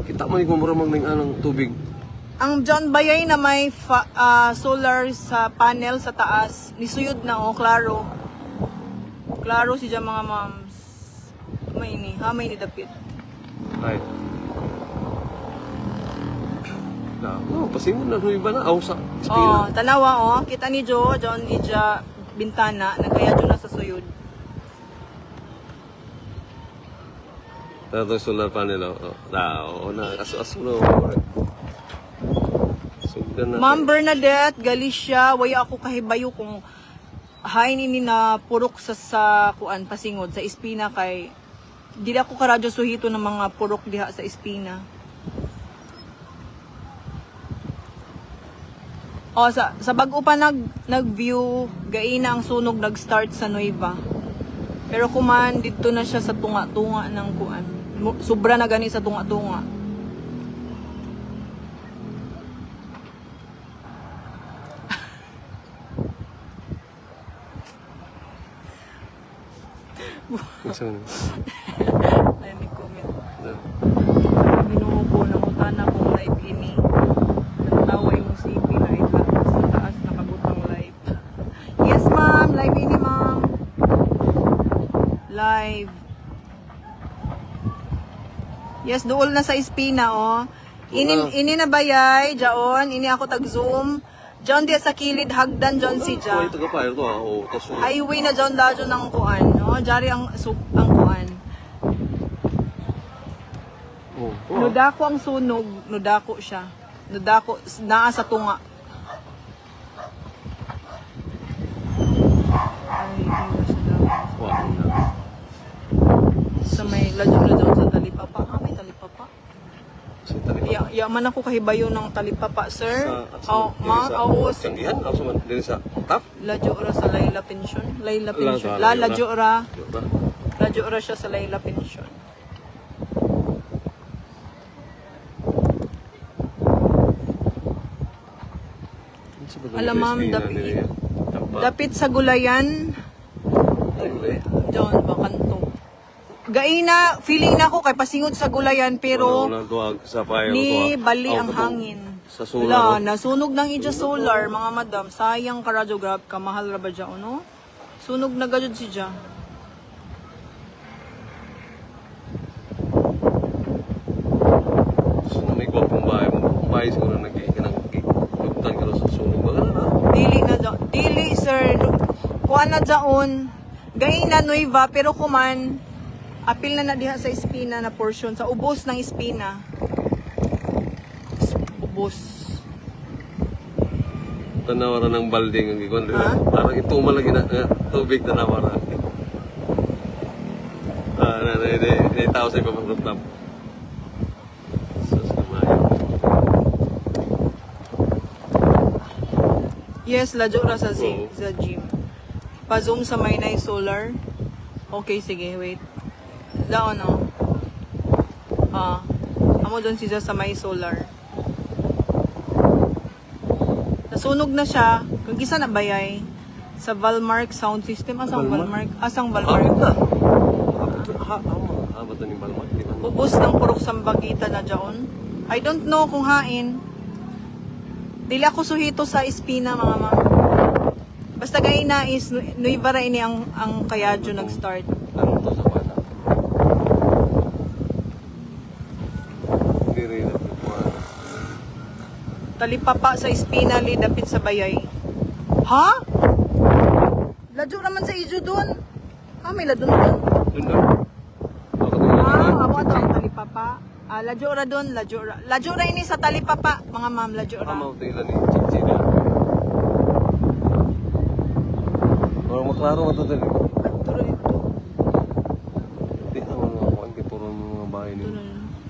Kita man yung muramang ng anang tubig. Ang John Bayay na may solar sa panel sa taas. Nisuyod na oh, klaro. Klaro si dyan mga moms. May ini, ha may ni dapit. Ay. Oh, pasimon na iba na. Aw sa Oh, Espina. tanawa oh, kita ni Jo, John ija bintana, nagkaya dyan na sa suyod. Tato solar panel. Na, aso no. Sugdan na. Ma'am Bernadette, Galicia, waya ako kahibayo kung hain ini na purok sa kuan pasingod sa Espina kay dili ako karadyo suhito ng mga purok diha sa Espina. O sa bag-o pa nag-view gaina ang sunog nag-start sa Nueva. Pero kuman dito na siya sa tunga-tunga ng kuan. Sobra na gani sa tunga-tunga. Isa na. Let me comment. Binuho ko ng utana kong live ini. Nagtaway mo si Pinay sa taas nakabutang live. Yes ma'am, live ini ma'am. Live. Yes, duol na sa Espina oh. Ini na bayay, jaon, ini ako tag-zoom. John di sa kilid hagdan John si Oh, Ja. ito ka fire to ah. Oh, taso. Highway na John Dajo ng kuan, no? Jari ang kuan. Oh, Nudako ang sunog, nudako siya. Nudako, naa sa tunga. Ay, iwas na. Wow na. Sa may ladyo sa talipapa. Ah, may talipapa. Sa tali. Yaman ako kahibayo ng talipapa, sir. Sa Oo. Tanggihan, ako sa man din sa tap. Ladyo ora sa Layla Pension. Layla Pension. Layla. Ladyo ora. Diba? Ladyo ora siya sa Layla Pension. Alam, ma'am, dapit sa gulayan. John, bakanto. Gaina, feeling na ako kay pasingod sa gulayan pero sa fire ni bali ang hangin. Sa solar. Wala, nasunog ng ija solar, mga madam. Sayang ka radyo grab, kamahal ra ba dyan, no? Sunog na gadyo si dyan. So, may gwapong bahay mo. Bahay siguro nagkikinang ka sa sunog. Wala na. Dili na dyan. Dili, sir. Kuha na dyan. Gaina, Nueva, pero kuman, apil na diha sa Espina na portion, sa ubos ng Espina. Ubos. Tanawara ng balding ang gikon. Ha? Parang ito malagi na tubig tanawara. Na tao sa ibang rooftop. Sus kamayo. Yes, ladyo ra sa Oo. gym. Pa-zoom sa Maynay Solar. Okay, sige, wait. Daon, no? Amo doon siya sa may solar. Nasunog na siya. Kung isa na bayay. Sa Valmark Sound System. Asang Valmark? Valmark? Asang Valmark? Abot na ni Balmat. Di ba? Ubus ng purok sambagita na dyan. I don't know kung hain. Dili ako suhito sa Espina, mga ma'am. Basta gaya na is, Nueva ra ini ang kayadyo nag-start. Ano to sa bata? Hindi rin. Talipapa sa Espina, li dapit sa Bayay. Ha? Ladyo naman sa Ijo doon. May ladyo doon. Doon na. Amo ato ang talipapa. Ladyo ra doon, ladyo ra. Ladyo ra ini sa talipapa, mga ma'am, ladyo ra. Amaw tingnan ni Chichina. Orang maklaro mo to din. Turo dito. Di naman mga kuwan kay puro mga bahay ni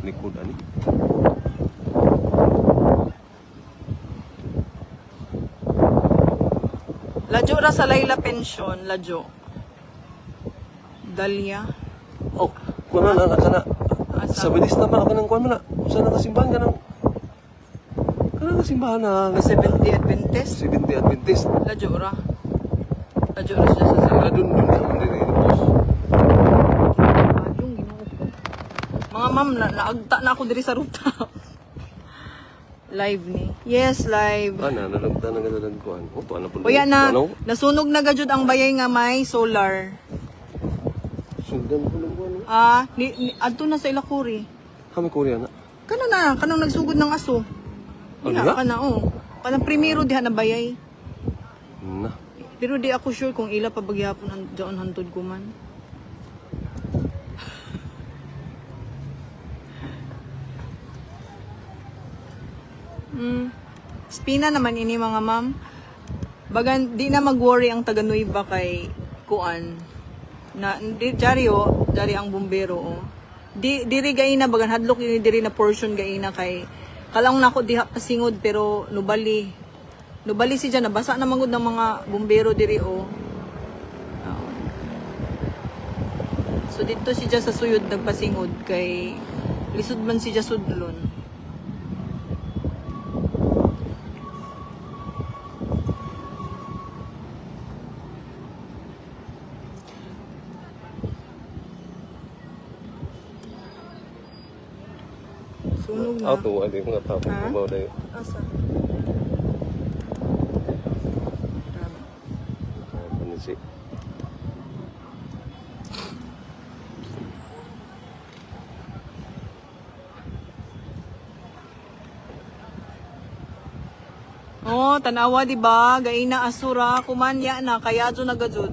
likod ani. Lajo ra sa Layla Pension, lajo. Dalia. Oh, kuno na kana. Asa? Sa bilis na pa kanang kuan man na. Usa na kasimbahan kanang kasimbahan na 70 Adventist. 70 Adventist. Lajo ra. Lajo ra siya sa Sila dun naman din boss. Yung Ginoo ko. Mga ma'am, naagta na ako diri sa rooftop. Live ni. Yes, live. Ana nalagta na ganalan kuan. Oh, tuan na pud. Kuya na, Ano? nasunog na gajud ang bayay nga may solar. Sundan ko lang kuan. Adto na sa Ilacuri. Kami Korea na. Kanang nagsugod ng aso. Ano Dila na? ka na, oh. Kanang primero diha na bayay. Na. Pero di ako sure kung ila pa bagyapon diyan hantod ko man. Spina naman ini mga ma'am. Bagan di na mag-worry ang taga Nueva kay kuan. Na di jari ang bumbero oh. Diri gaina bagan hadlok ini diri na portion gaina kay kalang nako diha pasingod pero nubali. Nubali si dyan, nabasa na mangod ng mga bumbero diri oh. So dito si dyan sa suyod nagpasingod kay lisod man si dyan sudlon. Sunog na. Auto ali mga tao Ha? mo dai. Asa? Panisi. Oh, tanawa di ba? Gaina asura kumanya na kaya jo nagajud.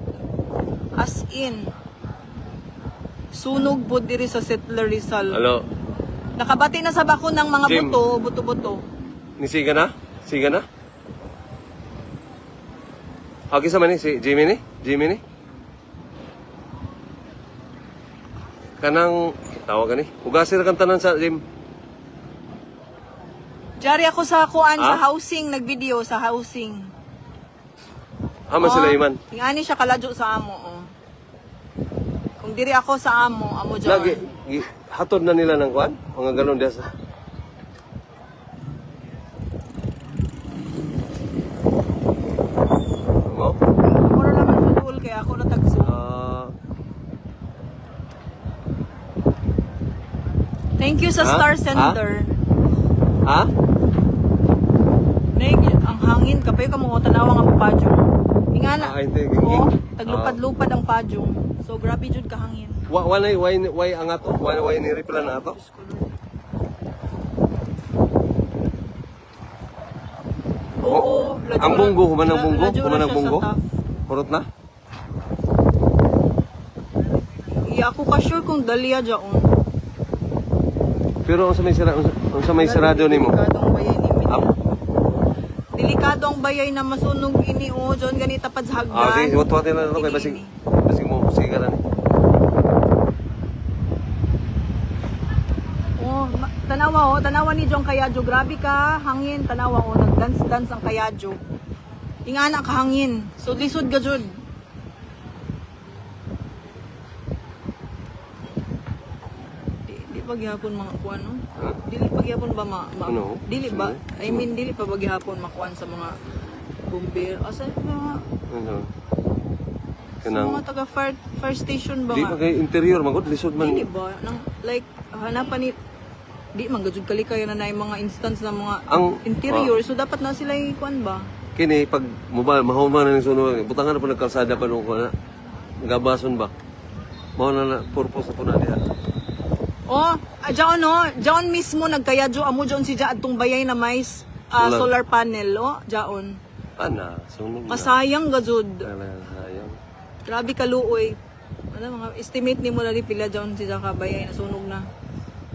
As in. Sunog po diri sa Settler Rizal. Hello. Nakabati na sa bako ng mga Jim. buto-buto. Nisiga na? Siga na? Hagi sa man ni si Jimmy ni? Jimmy ni? Kanang tawag ni. Ugasir kan tanan sa Jim. Jari ako sa kuan sa Ah? housing, nagvideo sa housing. Ama sila iman. Ingani siya kalajo sa amo, oh. Kung diri ako sa amo dyan. Lagi hatod na nila ng kuan, mga galon diha sa. Mo? Mura naman sudul kaya ako na tagso. Thank you sa Ha? Star Center. Ha? Neng, ang hangin kapay ka mo tanawa nga mo padyong. Ingana. Hindi, Oh, taglupad-lupad ang padyong. So grabe jud ka hangin. Why ang ato? Why ni replan na ato? Oo, Ang bunggo, human ang bunggo, Ladyo human na ang siya bunggo. sa taf. Kurot na? Iya ako ka sure kung daliya dyan. Pero ang sa may sarado nimo. Delikado ang bayay ni Mina. Am? Delikado ang bayay na masunog ini o John ganita pa sa hagdan. Sige, wat-watin na lang kay basig. Basig mo siga na. Tanawa ni John Kayajo. Grabe ka, hangin, tanawa o nag-dance-dance ang Kayajo. Ingana ka hangin. So lisod ka jud. Di pagyapon mga kuan no? Dili pagyapon ba Ano? dili ba? I mean dili pa pagyapon makuan sa mga bomber. Asa mga Ano? sa mga Kanang taga fire station ba di nga? pa kay interior magod lisod man. Dili ba? Nang, like, hanapan ni... Di man, gajud kalikayan na na yung mga instance ng mga interior. So, dapat na sila ikuan ba? Kini pag mahuman na ng sunog, butangan na po nagkalsada pa nung kuan. Gabason ba? Mao na purpose po na diha. Oh, diyan no? Diyan mismo nagkayadyo. Amo diyan si Diyan atong bayay na may solar panel. Oh, diyan. Ana, sunog na. Masayang gajud. Sayang. Grabe kaluoy. Ano, mga estimate ni mo na rin pila diyan si Diyan kabayay na sunog na.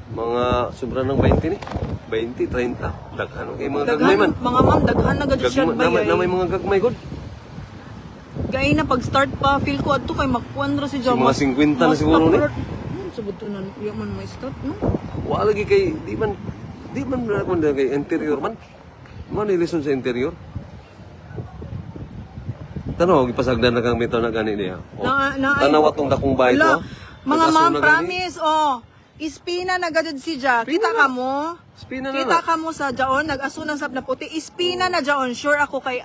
Mga sobra ng 20 ni. 20, 30. Daghan kay mga gagmay man. Mga ma'am, daghan na gajud siya bayay. Na may mga gagmay god. Gaya na pag-start pa, feel ko ato kay makuan ra si Diyan. Mga 50 na siguro ni. Sabot na yaman may start, no? Wa lagi kay di man kun kay interior man. Man ni listen sa interior. Tanaw, ipasagdan na kang mito na gani niya. Tanaw atong dakong bahay Wala. to. Mga ma'am, Nag-aso na gani. promise, Ispina na gadod si Ja. Kita ka mo? Spina na Kita na. ka mo sa jaon, nag-aso ng sap na puti. Ispina na jaon, sure ako kay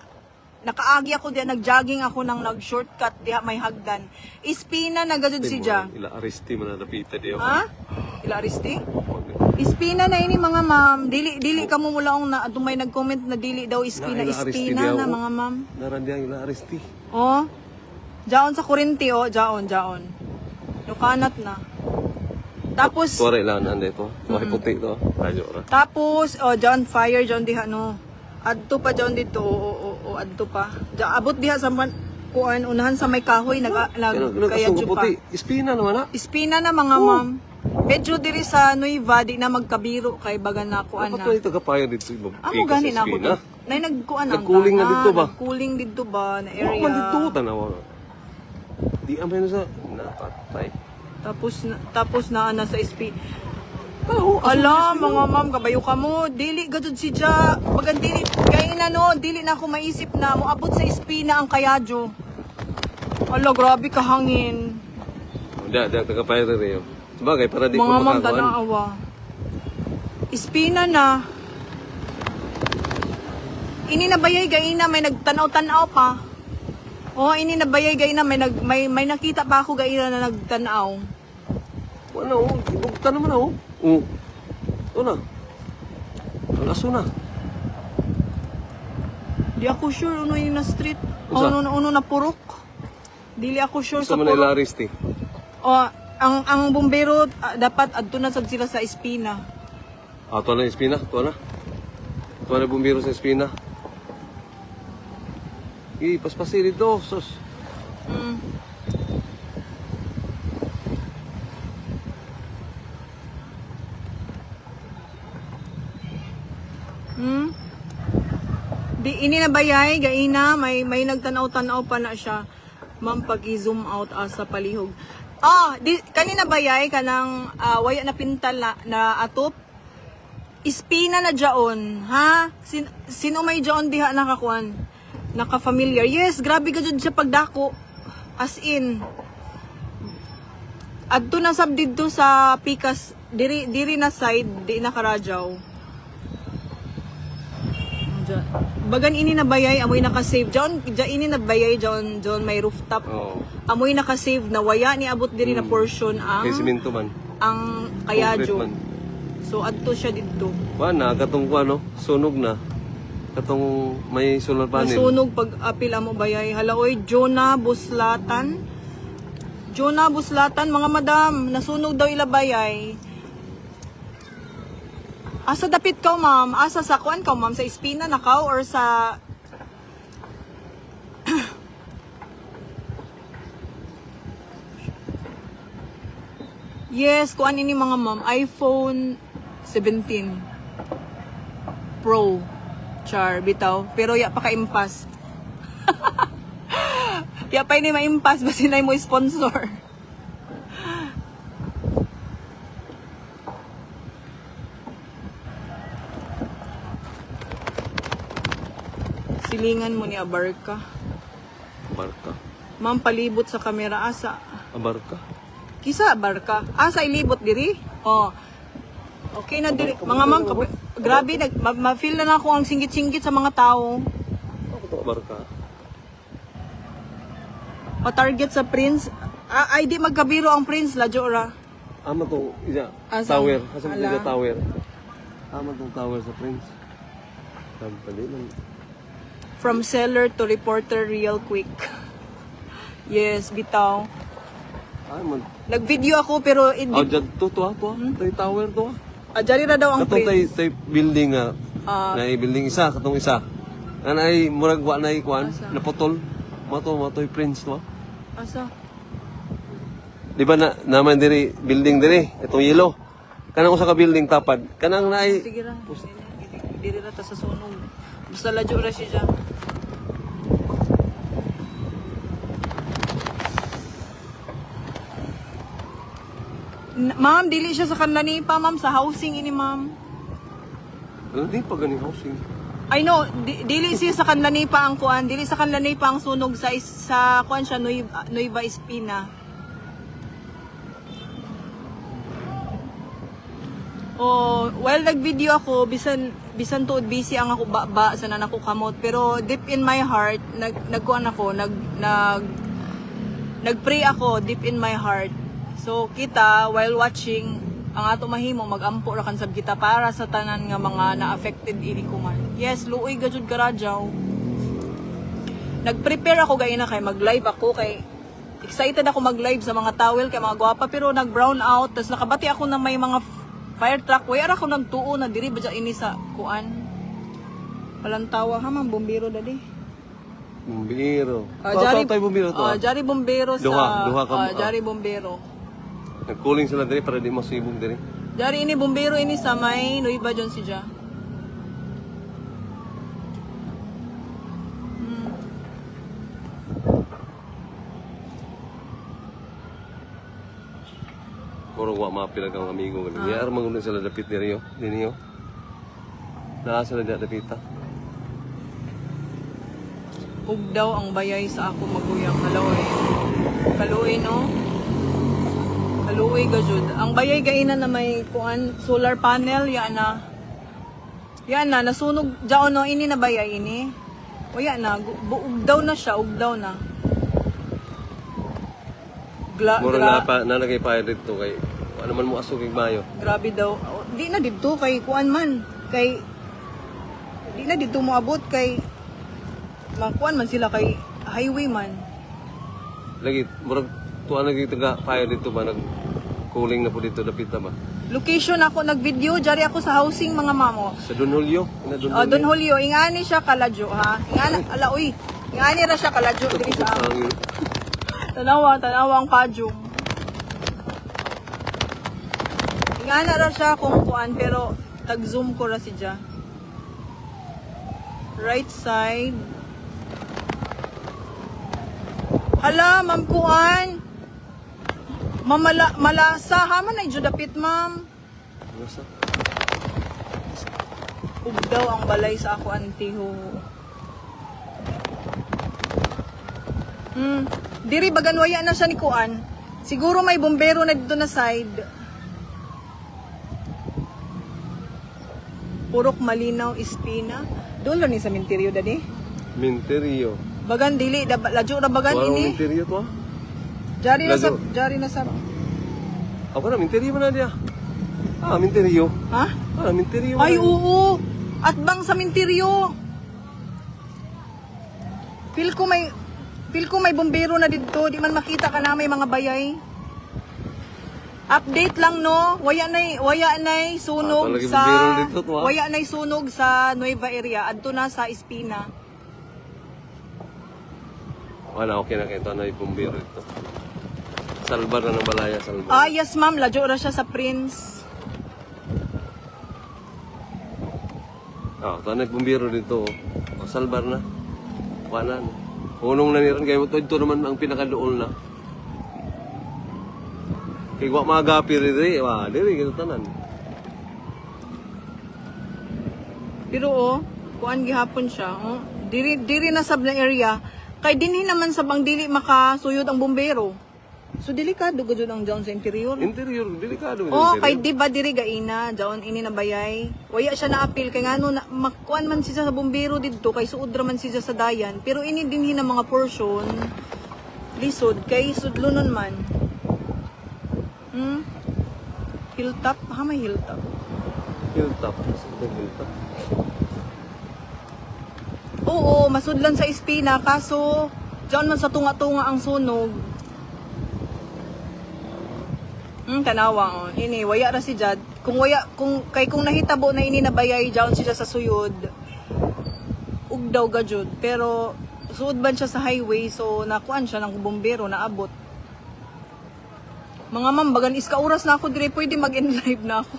nakaagi ako diya, nag-jogging ako nang nag-shortcut diha may hagdan. Ispina na gadod si Ja. Ila aristi man na napita diyo. Ha? Ila Aristi? Ispina na ini mga ma'am. Dili ka mo mula na may nag-comment na dili daw ispina. Ispina na mga ma'am. Narandiyan ila aristi. Oh. Jaon sa kurinti jaon. Nukanat na. Tapos Tuwara ilan ande to. Tuwara puti to. Radyo ra. Tapos, John Fire, John diha, no. Adto pa, John dito, adto pa. Abot diha sa kuan, unahan sa may kahoy, kaya Nagkasong pa. puti. Ispina naman na. Ispina na mga ma'am. Medyo diri sa Nueva, di na magkabiro kay baga na kuan Dapat na. ba ito kapayo dito? Amo gani na ako to. Nay nagkuan ang Nagkuling na dito ba? Nagkuling dito ba na Area. area. Man dito, tanawa. Di amay na sa napatay. Tapos na sa SP. Ala, mga ma'am, kabayo ka mo. Dili gadud si Ja. Bagan dili kay na no, dili na ako maisip na moabot sa SP na ang kayadyo. Ala, grabe ka hangin. Hindi, kapayo rin rin. Sabagay, para di ko Mga ma'am, makakuan. tanaawa. Ispina na. Ini nabayay gaina may nagtanaw-tanaw pa. Ini nabayay gaina may nakita pa ako gaina na nagtanaw. Wala, ibugta naman ako. Ito na. Alaso na. Di ako sure uno yung na street. Usa? Uno na purok. Dili ako sure Gusto sa mo na purok. ilaristi. Ang bumbero dapat adto na sad sila sa Espina. Ito na Espina. Ito na. Ito na bumbiro sa Espina. Paspasi dito. Sus. Di ini na bayay gaina may nagtanaw-tanaw pa na siya. Ma'am pag i-zoom out sa palihog. Kanina bayay kanang waya na pintal na atop. Ispina na jaon, ha? Sino may jaon diha nakakuan? Naka-familiar. Yes, grabe ka jud siya pagdako. As in. Adto na sab didto sa Pikas, diri na side, di na Karadyaw. Bagan ini na bayay, amoy naka-save. Diyan ini na bayay, diyan may rooftop. Oo. Amoy naka-save na waya ni abot diri na portion Kay simento man. ang Concrete kayadyo. man. So adto siya didto. Wala, katong ano, sunog na. Katong may solar panel. Nasunog pag apil amo bayay. Halaoy, Jonah Buslatan. Jonah Buslatan, mga madam, nasunog daw ila bayay. Asa dapit ka, ma'am? Asa sa kuan ka, ma'am? Sa Espina na ka or sa Yes, kuan ini mga ma'am, iPhone 17 Pro. Char, bitaw. Pero ya pa ka-impas. Ya pa ini ma-impas, basi na mo sponsor. Silingan mo ni Abarka. Abarka. Ma'am, palibot sa kamera asa. Abarka. Kisa Abarka. Asa ilibot diri? Okay na diri. Mga ma'am, grabe, ma-feel na ako ang singgit-singgit sa mga tao. Ako to abarka. Target sa Prince. Ay, di magkabiro ang Prince, la Jora. Ama to, Asa? tower. Asa mo Ala. tower? Ama tong tower sa Prince. Sampali lang. From seller to reporter real quick. Yes, bitaw. Ay man. Nag-video ako pero Dyan to. Tay tower to. Diyari na daw ang Katong Prince. tay building nga. Na building isa, katong isa. Ay murag wa na kuan, Asa? naputol. Matoy Prince to. Asa? Di ba naman diri building diri, itong yellow. Kanang usa ka building tapad. Kanang naay Sige ra. Diri na ta sa sunog. Basta la Jora siya. Ma'am, dili siya sa kanlani pa, ma'am. Sa housing ini, ma'am. Ano din pa gani housing? I know, dili siya sa kanlani pa ang kuan, dili sa kanlani pa ang sunog sa kuan siya Nueva Espina. Oh, while nag-video ako, bisan tuod busy ang ako ba sa nanako kamot, pero deep in my heart nagkuan ako, nagpray ako deep in my heart. So kita while watching ang ato mahimo magampo ra kan sab kita para sa tanan nga mga na-affected ini kuman. Yes, luoy gajud karadyaw. Nag-prepare ako gaina kay mag-live ako kay excited ako mag-live sa mga towel kay mga gwapa pero nag-brown out tas nakabati ako na may mga fire truck. Way ara ko nagtuo na diri ba dya ini sa kuan. Palantawa ha man bombero dali. Bumbiro. Jari Tayo bumbiro to. Jari bombero sa Duha ka. Jari bombero. Nag-cooling sila diri para di masibog diri. Jari ini bombero ini sa may Nueva John siya. Puro wa mapila kang amigo gali. Yar manguno sila dapit ni Rio, dinyo. Naa sila dapita. Ug daw ang bayay sa ako maguyang kaloy. Kaloy no. Kaloy gajud. Ang bayay gaina na may kuan solar panel ya na. Yan na nasunog jaon no ini na bayay ini. O yan na ugdaw na siya, ugdaw na. Muro na pa nalagay pa dito kay ano man mo asugig mayo. Grabe daw. Di na dito kay kuan man. Kay di na dito mo abot kay makuan man sila kay highway man. Lagi murag tuwa lagi taga fire dito ba nag cooling na po dito dapita ba. Location ako nag-video jari ako sa housing mga mamo. Sa Don Julio, na Don Julio. Don Julio, ingani siya kaladyo ha. Ingani ala uy. Ingani ra siya kaladyo diri sa Tanawang pajong. Ingana ra siya kung kuan pero tag-zoom ko ra si siya. Right side. Hala, ma'am kuan. Malasa ha man ay judapit ma'am. Nasa? Ugdaw ang balay sa ako antiho. Diri bagan waya na siya ni kuan. Siguro may bombero na dito na side. Purok Malinaw Espina. Doon lang ni sa Minterio dadi. Minterio. Bagan dili lajo ra bagan Wala ini. Minterio to ah. Jari na sa Lajo. jari na sa Ako na Minterio man na dia. Ah, Minterio. ha? Ah, Minterio. Ay oo. At bang sa Minterio. Feel ko may bombero na dito, di man makita ka na may mga bayay. Update lang no, waya nay sunog palagi sa bombero dito to, ah. waya nay sunog sa Nueva area adto na sa Espina. Wala, okay na kayo. Ito na yung bumbiro ito. Salbar na ng balaya, salbar. Ah yes ma'am, lajo ra siya sa Prince. Ah, ito na yung bumbiro dito. Oh, salbar na. Wala na. Unong na niran kayo. Ito naman ang pinakadool na. Kaya wak magapi rin. Wah, diri kita tanan. Pero kuan gihapon siya, diri na sab na area. Kay dinhi naman sa bang dili makasuyod ang bombero. So delikado gud ang down sa interior. Interior, delikado. Oh, kay di ba diri gaina, jaon ini na bayay. Waya siya na appeal kay ngano na makuan man siya sa bombero didto kay suod ra man siya sa dayan. Pero ini dinhi na mga portion lisod kay sudlonon man. Hilltop, ha may hilltop. Hilltop. Hilltop. Oo, masudlan sa Espina kaso diyan man sa tunga-tunga ang sunog. Tanawa ini waya ra si Jad. Kung nahitabo na ini nabayay diyan siya sa suyod. Ugdaw gajud pero suod ban siya sa highway so nakuan siya ng bombero naabot. Mga ma'am, bagan iska oras na ako dire pwede mag-live na ako.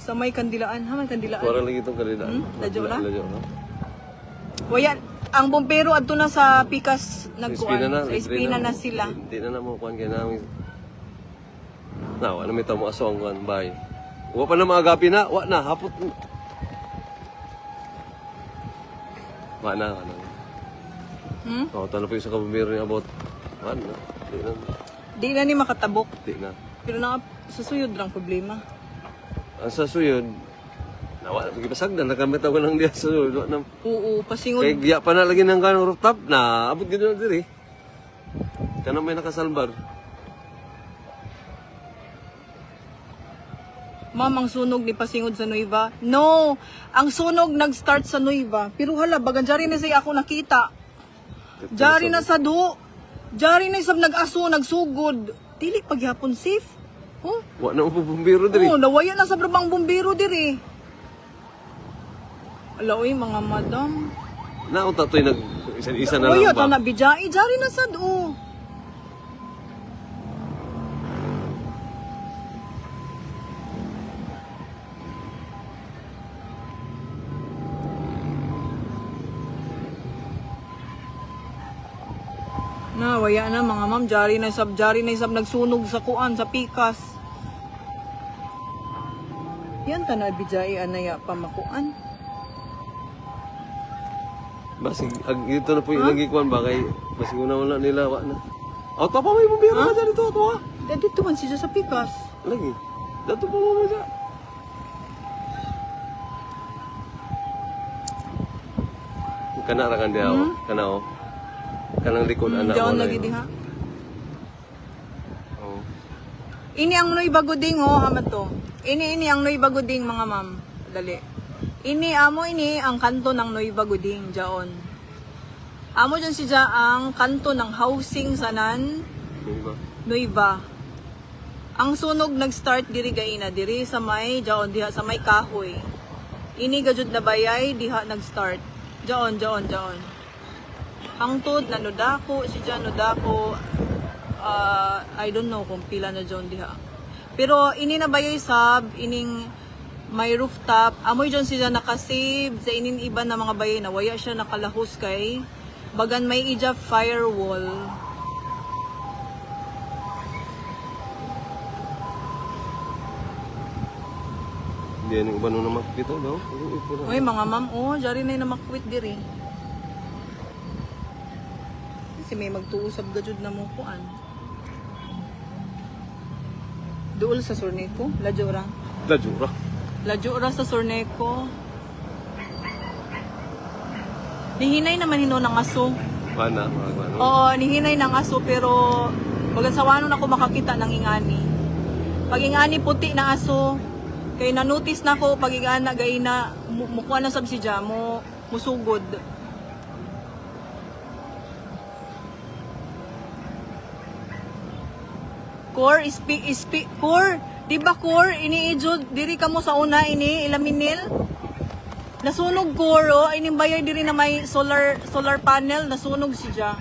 Sa may kandilaan, ha may kandilaan. Warang lagi itong kalidaan. Ladyo na? Ladyo na. Waya, ang bombero adto na sa Pikas nagkuan. Sa libre Espina na sila. Hindi na mo kuan kay namin. Na, wala may tamo aso ang kuan bay. Wa pa na maagapi na, wa na hapot. Mana. Oh, tanong po yung sa kabumiro niya about. Mana. Di na ni makatabok. Di na. Pero na susuyod lang problema. Ang sa suyod, nawala, magipasagdan, nakamit ako ng diya sa suyod. Oo, pasingod. Kaya giya pa na lagi ng kanong rooftop na abot gano'n na diri. Kanang may nakasalbar. Ma'am, ang sunog ni pasingod sa Nueva. No! Ang sunog nag-start sa Nueva. Pero hala, bagan jari na siya ako nakita. Jari na sa do. Jari na isang nag-aso, nagsugod. Dili paghapon safe. Oh? Wa na po bumbiro diri. Oo, nawaya na sa brabang bumbiro diri. Alaoy, mga madam. Naunta to'y nag isa na Waya, lang ba? na bijay. Jari na sa do. Na, waya na mga ma'am. Jari na isab nagsunog sa kuan, sa pikas. Yan ta na bijay anaya pamakuan. Basig, ito na po yung lagi kuan ba kay basig una nila wa na. O, pa may bumbiro na dyan ito, ito ha. Dito man siya sa pikas. Lagi. Dato pa mo dyan. Kana ra kan dia kana o. Kanang likod anak Diyan mo. lagi diha. Oh. Ini ang Noy Baguding ho, hamat to. Ini ang Noy Baguding mga ma'am. Dali. Ini ang kanto ng Noy Baguding diyon. Amo dyan siya ang kanto ng housing sanan Diba? Nueva. Ang sunog nag-start diri gaina diri sa may diyon diha sa may kahoy. Ini gajud na bayay diha nag-start. Diyon. Hangtod na nodako si Jan nodako. I don't know kung pila na diyon diha. Pero ini na bayay sab ining may rooftop. Amoy dyan siya nakasave sa inin iba na mga bayay na waya siya nakalahos kay bagan may ija firewall. Hindi yan yung ubano naman dito, no? Uy, mga ma'am, jari na yung namakwit diri. Kasi may magtuusab gajud na mo kuan. Duol sa Sorneco, Lajura. Lajura. Lajura sa Sorneco. Nihinay naman hino ng aso. Mana, mga ano. Oo, nihinay ng aso pero magansawanon ako makakita ng ingani. Pag ingani puti na aso, kay na-notice na ko pag ingana gayna mukuha na sab siya mo musugod. Core core, di ba core iniidjud diri kamo sa una ini ilaminil? Nasunog core oh, ining bayay diri na may solar panel, nasunog siya.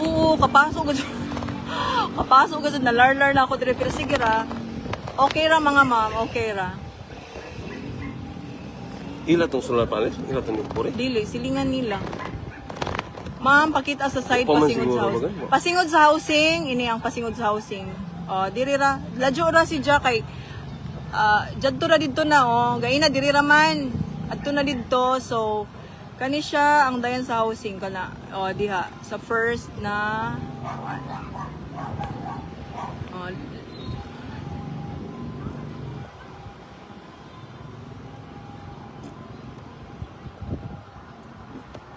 Oo, kapasok ko dyan. Kapasok ko dyan, nalarlar na ako diri pero sige ra. Okay ra mga ma'am, okay ra. Ila tong solar panels? Ila tong puri? Dili, silingan nila. Ma'am, pakita sa side Paman pasingod siguro sa housing. ba? Pasingod sa housing, ini ang pasingod sa housing. Diri ra, ladyo ra si Jack kay jadto ra didto na gaina diri ra man. Adto na didto so kani siya ang dayan sa housing kana. Diha sa first na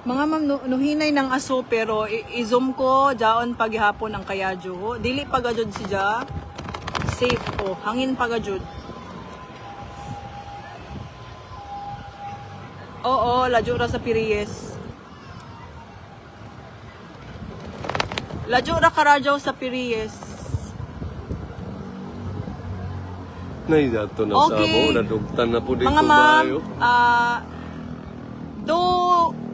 mga ma'am, nuhinay ng aso pero i-zoom ko daon paghihapon ang kayadyo. Dili pagajud siya. Safe ko. Hangin pagajud. Oo, ladyo ra sa Piries. Ladyo ra karadyaw sa Piries. Nay, dato na Okay. sa amo. Nadugtan na po dito Mga ma'am, bayo.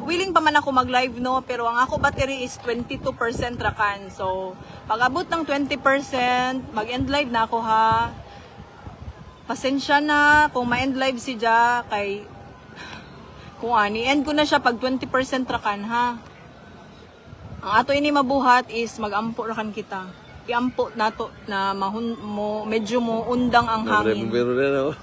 willing pa man ako mag-live no, pero ang ako battery is 22% rakan. So, pag abot ng 20%, mag-end live na ako ha. Pasensya na kung ma-end live si Ja kay kung ani-end ko na siya pag 20% rakan ha. Ang ato ini mabuhat is mag-ampo rakan kita. I-ampo nato na medyo mo undang ang hangin. Pero na, no?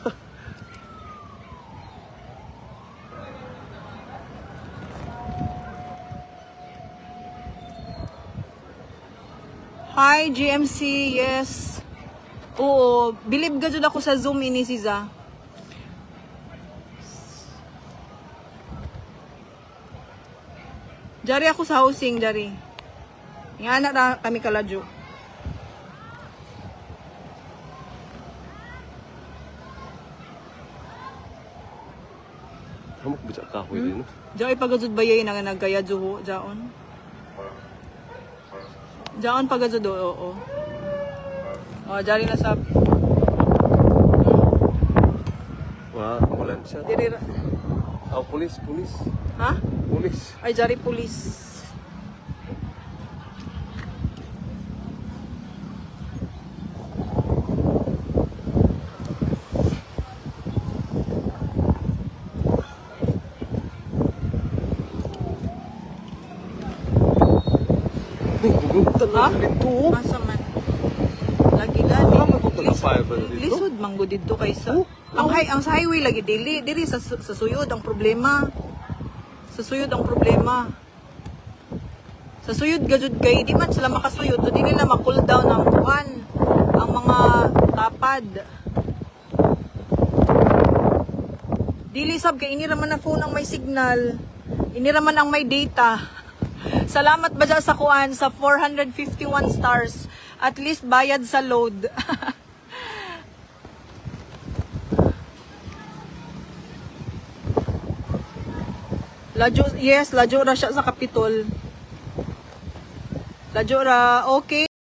Hi, GMC. Yes. Oo, believe ka jud ako sa Zoom ini siya. Jari ako sa housing, Jari. Nga na kami kaladyo. Hamok bisa kahoy din, no? Jari pagajud bayay na nga nagkaya juho, jaon. Jaon pagajud, oo. Oh, jari na sa Wah, wala siya. diri. Oh, pulis. Ha? Pulis. Ay, jari pulis. Pugunta Ha? na dito. Masa man. Lagi gani. Wala man punta na fire ba dito? Lisod manggo dito kaysa. Oh, Ang sa highway lagi dili sa suyod ang problema. Sa suyod ang problema. Sa suyod gajud kay di man sila makasuyod so di nila ma-cool down ang kuan ang mga tapad. Dili sab kay ini raman na phone ang may signal. Ini raman ang may data. Salamat ba dyan sa kuan sa 451 stars. At least bayad sa load. Ladyo ra siya sa Kapitol. Ladyo ra, okay.